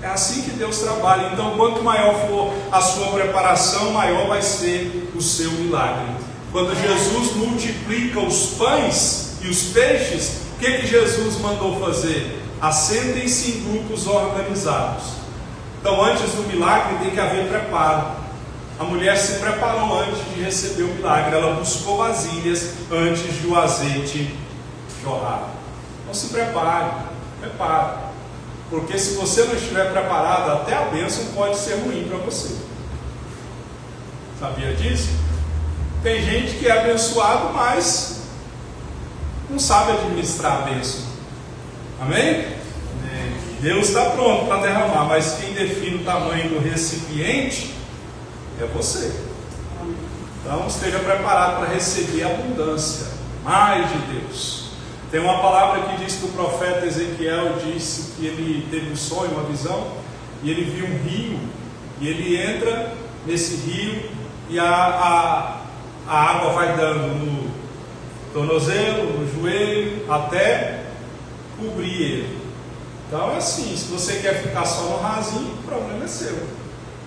É assim que Deus trabalha. Então, quanto maior for a sua preparação, maior vai ser o seu milagre. Quando Jesus multiplica os pães e os peixes, o que Jesus mandou fazer? Assentem-se em grupos organizados. Então, antes do milagre tem que haver preparo. A mulher se preparou antes de receber o milagre. Ela buscou vasilhas antes de o azeite jorrar. Então se prepare. Porque se você não estiver preparado, até a bênção pode ser ruim para você. Sabia disso? Tem gente que é abençoado, mas não sabe administrar a bênção. Amém? Deus está pronto para derramar, mas quem define o tamanho do recipiente é você. Então esteja preparado para receber a abundância, mais de Deus. Tem uma palavra que diz que o profeta Ezequiel disse que ele teve um sonho, uma visão, e ele viu um rio, e ele entra nesse rio, e a água vai dando no tornozelo, no joelho, até cobrir ele. Então é assim: se você quer ficar só no rasinho, o problema é seu.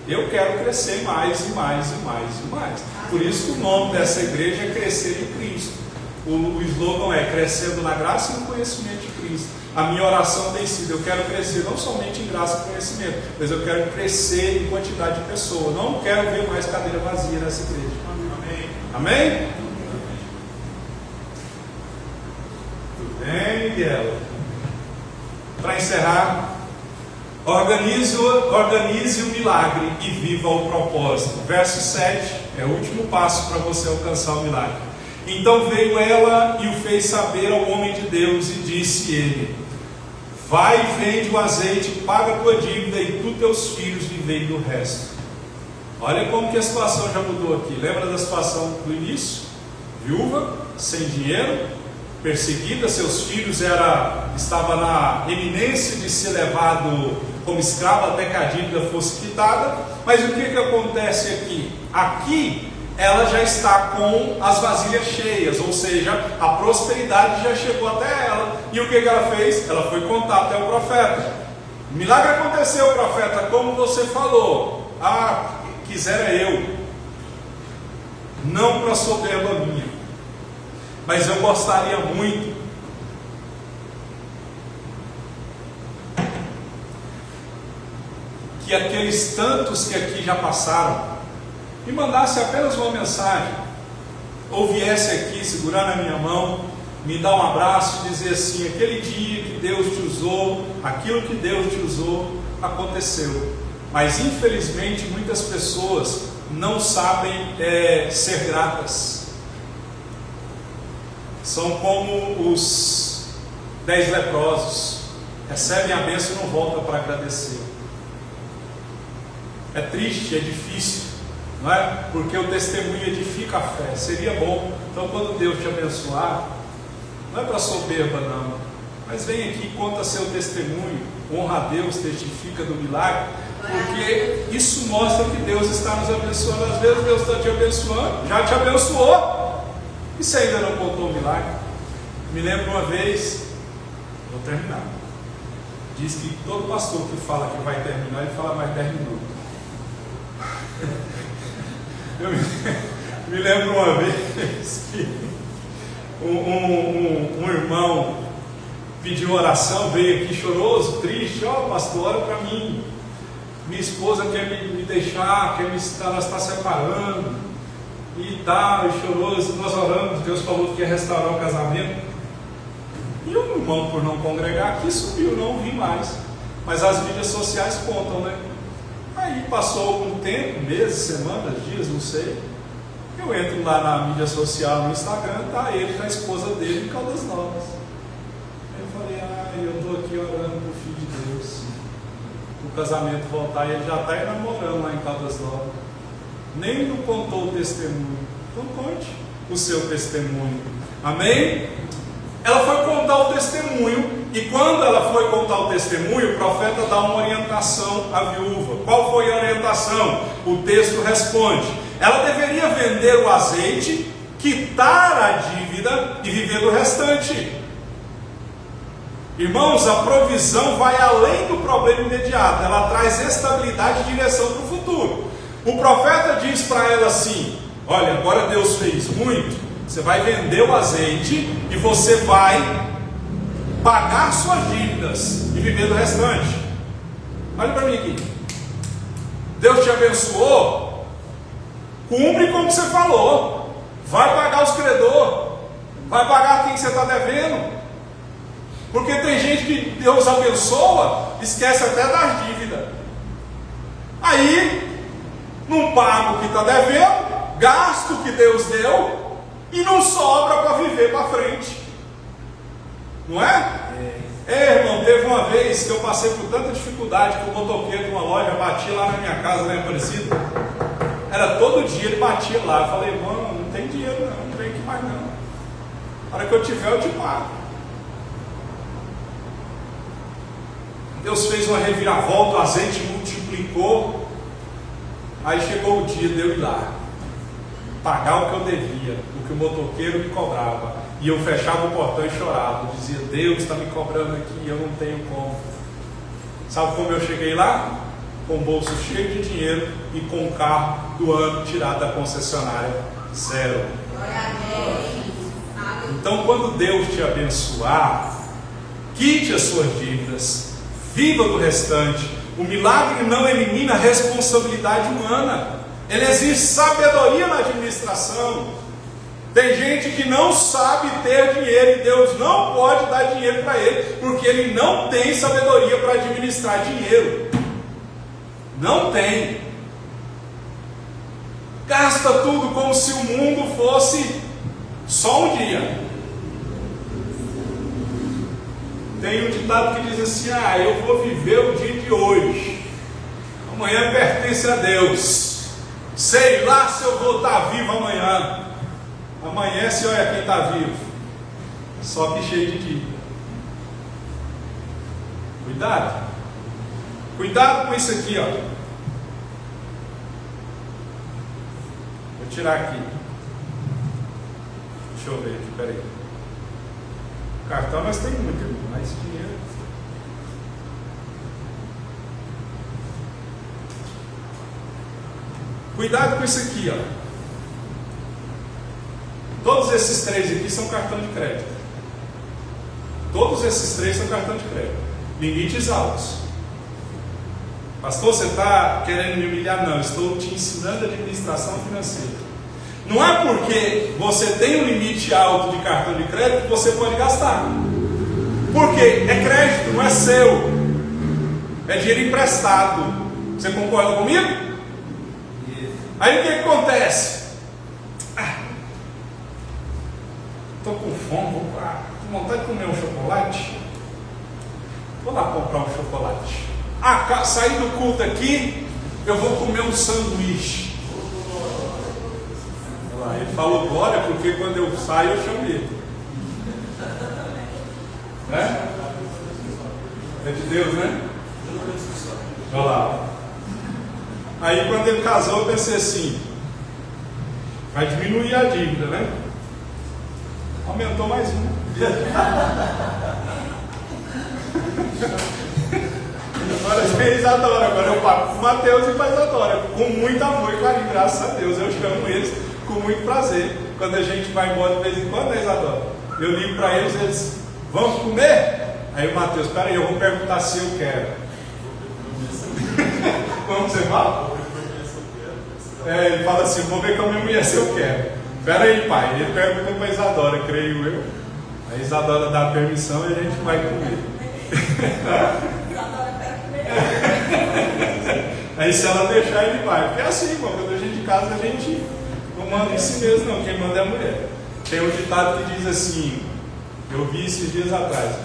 Eu quero crescer mais e mais e mais e mais. Por isso que o nome dessa igreja é Crescer em Cristo. O slogan é crescendo na graça e no conhecimento de Cristo. A minha oração tem sido: eu quero crescer não somente em graça e conhecimento, mas eu quero crescer em quantidade de pessoas. Não quero ver mais cadeira vazia nessa igreja. Amém? Amém? Tudo bem, Miguel? Para encerrar, organize o milagre e viva o propósito. Verso 7 é o último passo para você alcançar o milagre. Então veio ela e o fez saber ao homem de Deus, e disse ele: vai e vende o azeite, paga a tua dívida, e tu teus filhos vivei do resto. Olha como que a situação já mudou aqui. Lembra da situação do início? Viúva, sem dinheiro, perseguida, seus filhos estavam na eminência de ser levado como escravo até que a dívida fosse quitada. Mas o que acontece aqui? Aqui ela já está com as vasilhas cheias, ou seja, a prosperidade já chegou até ela. E o que ela fez? Ela foi contar até o profeta. O milagre aconteceu, profeta, como você falou. Quisera eu, não para soberba minha, mas eu gostaria muito que aqueles tantos que aqui já passaram me mandasse apenas uma mensagem: ou viesse aqui segurar na minha mão, me dar um abraço e dizer assim: aquele dia que Deus te usou, aquilo que Deus te usou, aconteceu. Mas infelizmente muitas pessoas não sabem ser gratas. São como os 10 leprosos, recebem a bênção e não voltam para agradecer. É triste, é difícil, não é? Porque o testemunho edifica a fé. Seria bom, então, quando Deus te abençoar, não é para soberba não, mas vem aqui, conta seu testemunho, honra a Deus, testifica do milagre, porque isso mostra que Deus está nos abençoando. Às vezes Deus está te abençoando, já te abençoou, e você ainda não contou o milagre. Me lembro uma vez, vou terminar, diz que todo pastor que fala que vai terminar, ele fala mais 10 minutos. Eu me lembro uma vez que um irmão pediu oração, veio aqui choroso, triste: ó, pastor, ora para mim, minha esposa quer me deixar, ela está separando e tal, e choroso. Nós oramos, Deus falou que ia restaurar o casamento, e o irmão, por não congregar aqui, subiu, não vi mais, mas as mídias sociais contam, né? Aí passou algum tempo, meses, semanas, dias, não sei. Eu entro lá na mídia social, no Instagram, tá ele com a esposa dele em Caldas Novas. Aí eu falei: eu estou aqui orando pro Filho de Deus, o casamento voltar, e ele já está namorando lá em Caldas Novas. Nem não contou o testemunho. Então conte o seu testemunho. Amém? Ela foi contar o testemunho, e quando ela foi contar o testemunho, o profeta dá uma orientação à viúva. Qual foi a orientação? O texto responde: ela deveria vender o azeite, quitar a dívida e viver do restante. Irmãos, a provisão vai além do problema imediato, ela traz estabilidade e direção para o futuro. O profeta diz para ela assim: olha, agora Deus fez muito, você vai vender o azeite e você vai pagar suas dívidas e viver do restante. Olha para mim aqui. Deus te abençoou, cumpre como você falou, vai pagar os credores, vai pagar quem você está devendo. Porque tem gente que Deus abençoa, esquece até das dívidas. Aí não paga o que está devendo, gasta o que Deus deu e não sobra para viver para frente. Não é? Irmão, teve uma vez que eu passei por tanta dificuldade que o motoqueiro de uma loja batia lá na minha casa, né, Aparecido? Era todo dia, ele batia lá. Eu falei: mano, não tem dinheiro não tem que mais não. A hora que eu tiver, eu te pago. Deus fez uma reviravolta, o azeite multiplicou. Aí chegou o dia de eu ir lá pagar o que eu devia, o que o motoqueiro me cobrava. E eu fechava o portão e chorava. Eu dizia: Deus está me cobrando aqui, eu não tenho como. Sabe como eu cheguei lá? Com o bolso cheio de dinheiro e com o carro do ano tirado da concessionária, zero. Então, quando Deus te abençoar, quite as suas dívidas, viva do restante. O milagre não elimina a responsabilidade humana, ele exige sabedoria na administração. Tem gente que não sabe ter dinheiro e Deus não pode dar dinheiro para ele, porque ele não tem sabedoria para administrar dinheiro. Não tem. Gasta tudo como se o mundo fosse só um dia. Tem um ditado que diz assim: eu vou viver o dia de hoje, amanhã pertence a Deus, sei lá se eu vou estar vivo amanhã. Amanhece, olha quem está vivo, só que cheio de dívida. Cuidado com isso aqui, ó. Vou tirar aqui. Deixa eu ver aqui, peraí. Cartão nós temos muito, mais dinheiro. Cuidado com isso aqui, ó. Todos esses três aqui são cartão de crédito. Todos esses três são cartão de crédito. Limites altos. Pastor, você está querendo me humilhar? Não, estou te ensinando administração financeira. Não é porque você tem um limite alto de cartão de crédito que você pode gastar. Porque é crédito, não é seu. É dinheiro emprestado. Você concorda comigo? Aí o que acontece? Estou com fome, vou com vontade de comer um chocolate. Vou lá comprar um chocolate. Saí do culto aqui, eu vou comer um sanduíche. Ele falou glória porque quando eu saio eu chamo ele. É de Deus, né? Olha lá. Aí quando ele casou eu pensei assim, vai diminuir a dívida, né? Aumentou mais um. Agora tem Isadora, agora eu pago com o Mateus e para Isadora, com muito amor e carinho, graças a Deus. Eu chamo eles com muito prazer. Quando a gente vai embora de vez em quando, né, Isadora? Eu ligo para eles, eles vamos comer? Aí o Mateus, peraí, eu vou perguntar se eu quero. Como você fala? Ele fala assim, vou ver com a minha mulher se eu quero. Peraí, pai, ele pergunta para Isadora, creio eu. A Isadora dá a permissão e a gente vai comer. Aí se ela deixar, ele vai. Porque é assim, irmão, quando a gente casa, a gente não manda em si mesmo, não. Quem manda é a mulher. Tem um ditado que diz assim, eu vi esses dias atrás.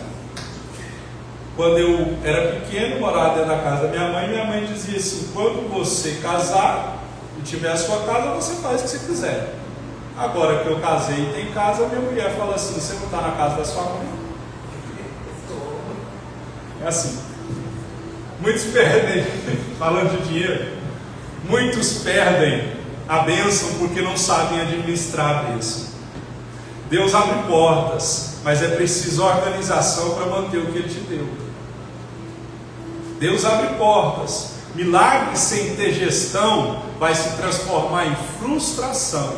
Quando eu era pequeno, morava dentro da casa da minha mãe dizia assim, quando você casar e tiver a sua casa, você faz o que você quiser. Agora que eu casei e tem casa, minha mulher fala assim, você não está na casa da sua mãe? É assim. Muitos perdem, falando de dinheiro, muitos perdem a bênção porque não sabem administrar a bênção. Deus abre portas, mas é preciso organização para manter o que Ele te deu. Deus abre portas. Milagre sem ter gestão vai se transformar em frustração.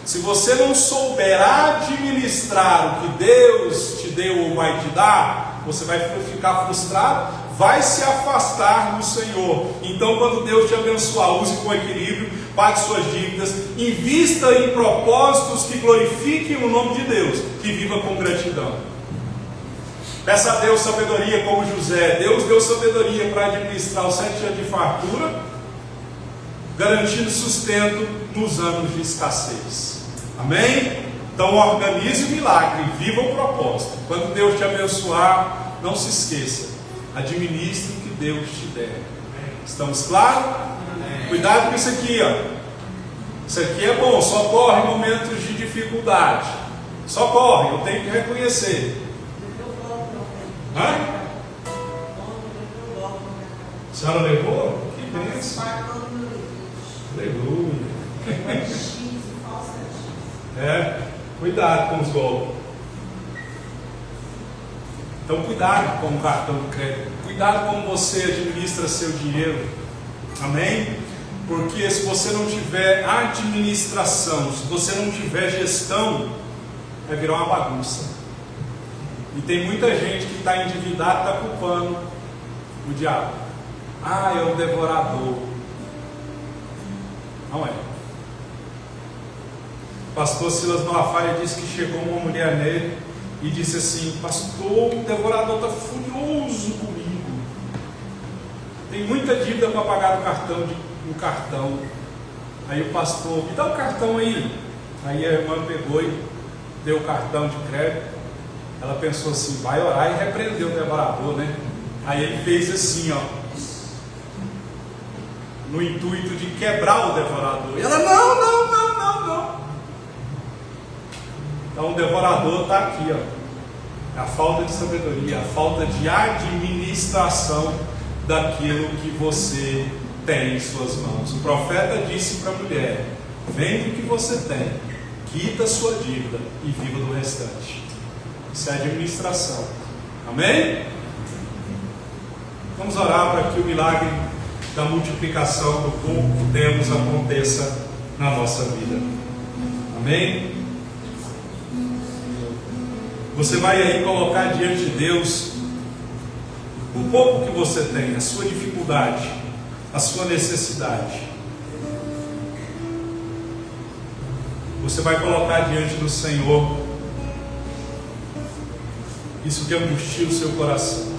Se você não souber administrar o que Deus te deu ou vai te dar, você vai ficar frustrado, vai se afastar do Senhor. Então, quando Deus te abençoar, use com equilíbrio, pague suas dívidas, invista em propósitos que glorifiquem o nome de Deus, que viva com gratidão. Peça a Deus sabedoria como José. Deus deu sabedoria para administrar os 7 anos de fartura, garantindo sustento nos anos de escassez. Amém? Então organize o milagre, viva o propósito. Quando Deus te abençoar, não se esqueça, administre o que Deus te der. Estamos claros? Cuidado com isso aqui, ó. Isso aqui é bom, socorre em momentos de dificuldade. Socorre, eu tenho que reconhecer. Hã? A senhora levou? Que bênção. Aleluia. Cuidado com os golpes. Então cuidado com o cartão de crédito. Cuidado como você administra seu dinheiro. Amém? Porque se você não tiver administração, se você não tiver gestão, vai virar uma bagunça. E tem muita gente que está endividada e está culpando o diabo. É um devorador. Não é. O pastor Silas Malafaia disse que chegou uma mulher nele e disse assim, pastor, o devorador está furioso comigo. Tem muita dívida para pagar no cartão. Aí o pastor, me dá o cartão aí. Aí a irmã pegou e deu o cartão de crédito. Ela pensou assim, vai orar e repreendeu o devorador, né? Aí ele fez assim, ó, no intuito de quebrar o devorador. E ela, não. Então o devorador está aqui, ó. A falta de sabedoria, a falta de administração daquilo que você tem em suas mãos. O profeta disse para a mulher, vende o que você tem, quita a sua dívida e viva do restante. Isso é administração. Amém? Vamos orar para que o milagre da multiplicação do pouco que temos aconteça na nossa vida. Amém? Você vai aí colocar diante de Deus o pouco que você tem, a sua dificuldade, a sua necessidade. você vai colocar diante do Senhor isso que angustia o seu coração.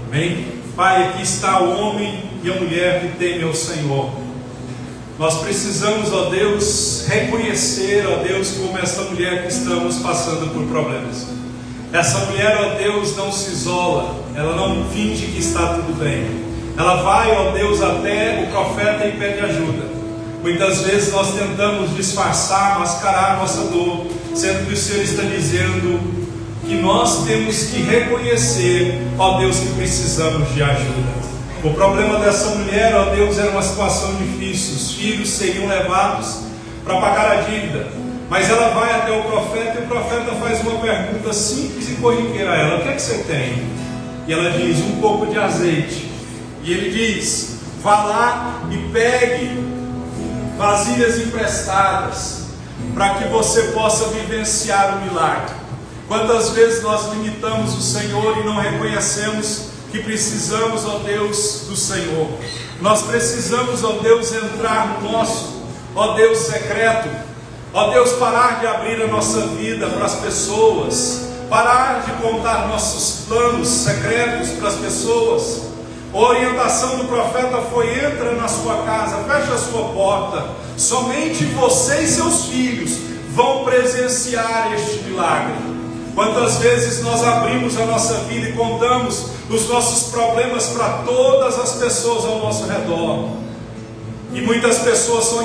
Amém? Pai, aqui está o homem e a mulher que temem ao Senhor. Nós precisamos, ó Deus, reconhecer, ó Deus, como essa mulher que estamos passando por problemas. Essa mulher, ó Deus, não se isola, ela não finge que está tudo bem. Ela vai, ó Deus, até o profeta e pede ajuda. Muitas vezes nós tentamos disfarçar, mascarar a nossa dor, sendo que o Senhor está dizendo que nós temos que reconhecer, ó Deus, que precisamos de ajuda. O problema dessa mulher, ó Deus, era uma situação difícil. Os filhos seriam levados para pagar a dívida. Mas ela vai até o profeta e o profeta faz uma pergunta simples e corriqueira a ela: o que é que você tem? E ela diz: um pouco de azeite. E ele diz: vá lá e pegue vasilhas emprestadas, para que você possa vivenciar o milagre. Quantas vezes nós limitamos o Senhor e não reconhecemos que precisamos, ó Deus, do Senhor. Nós precisamos, ó Deus, entrar no nosso, ó Deus, secreto. Ó Deus, parar de abrir a nossa vida para as pessoas, parar de contar nossos planos secretos para as pessoas. A orientação do profeta foi: entra na sua casa, fecha a sua porta, somente você e seus filhos vão presenciar este milagre. Quantas vezes nós abrimos a nossa vida e contamos os nossos problemas para todas as pessoas ao nosso redor, e muitas pessoas são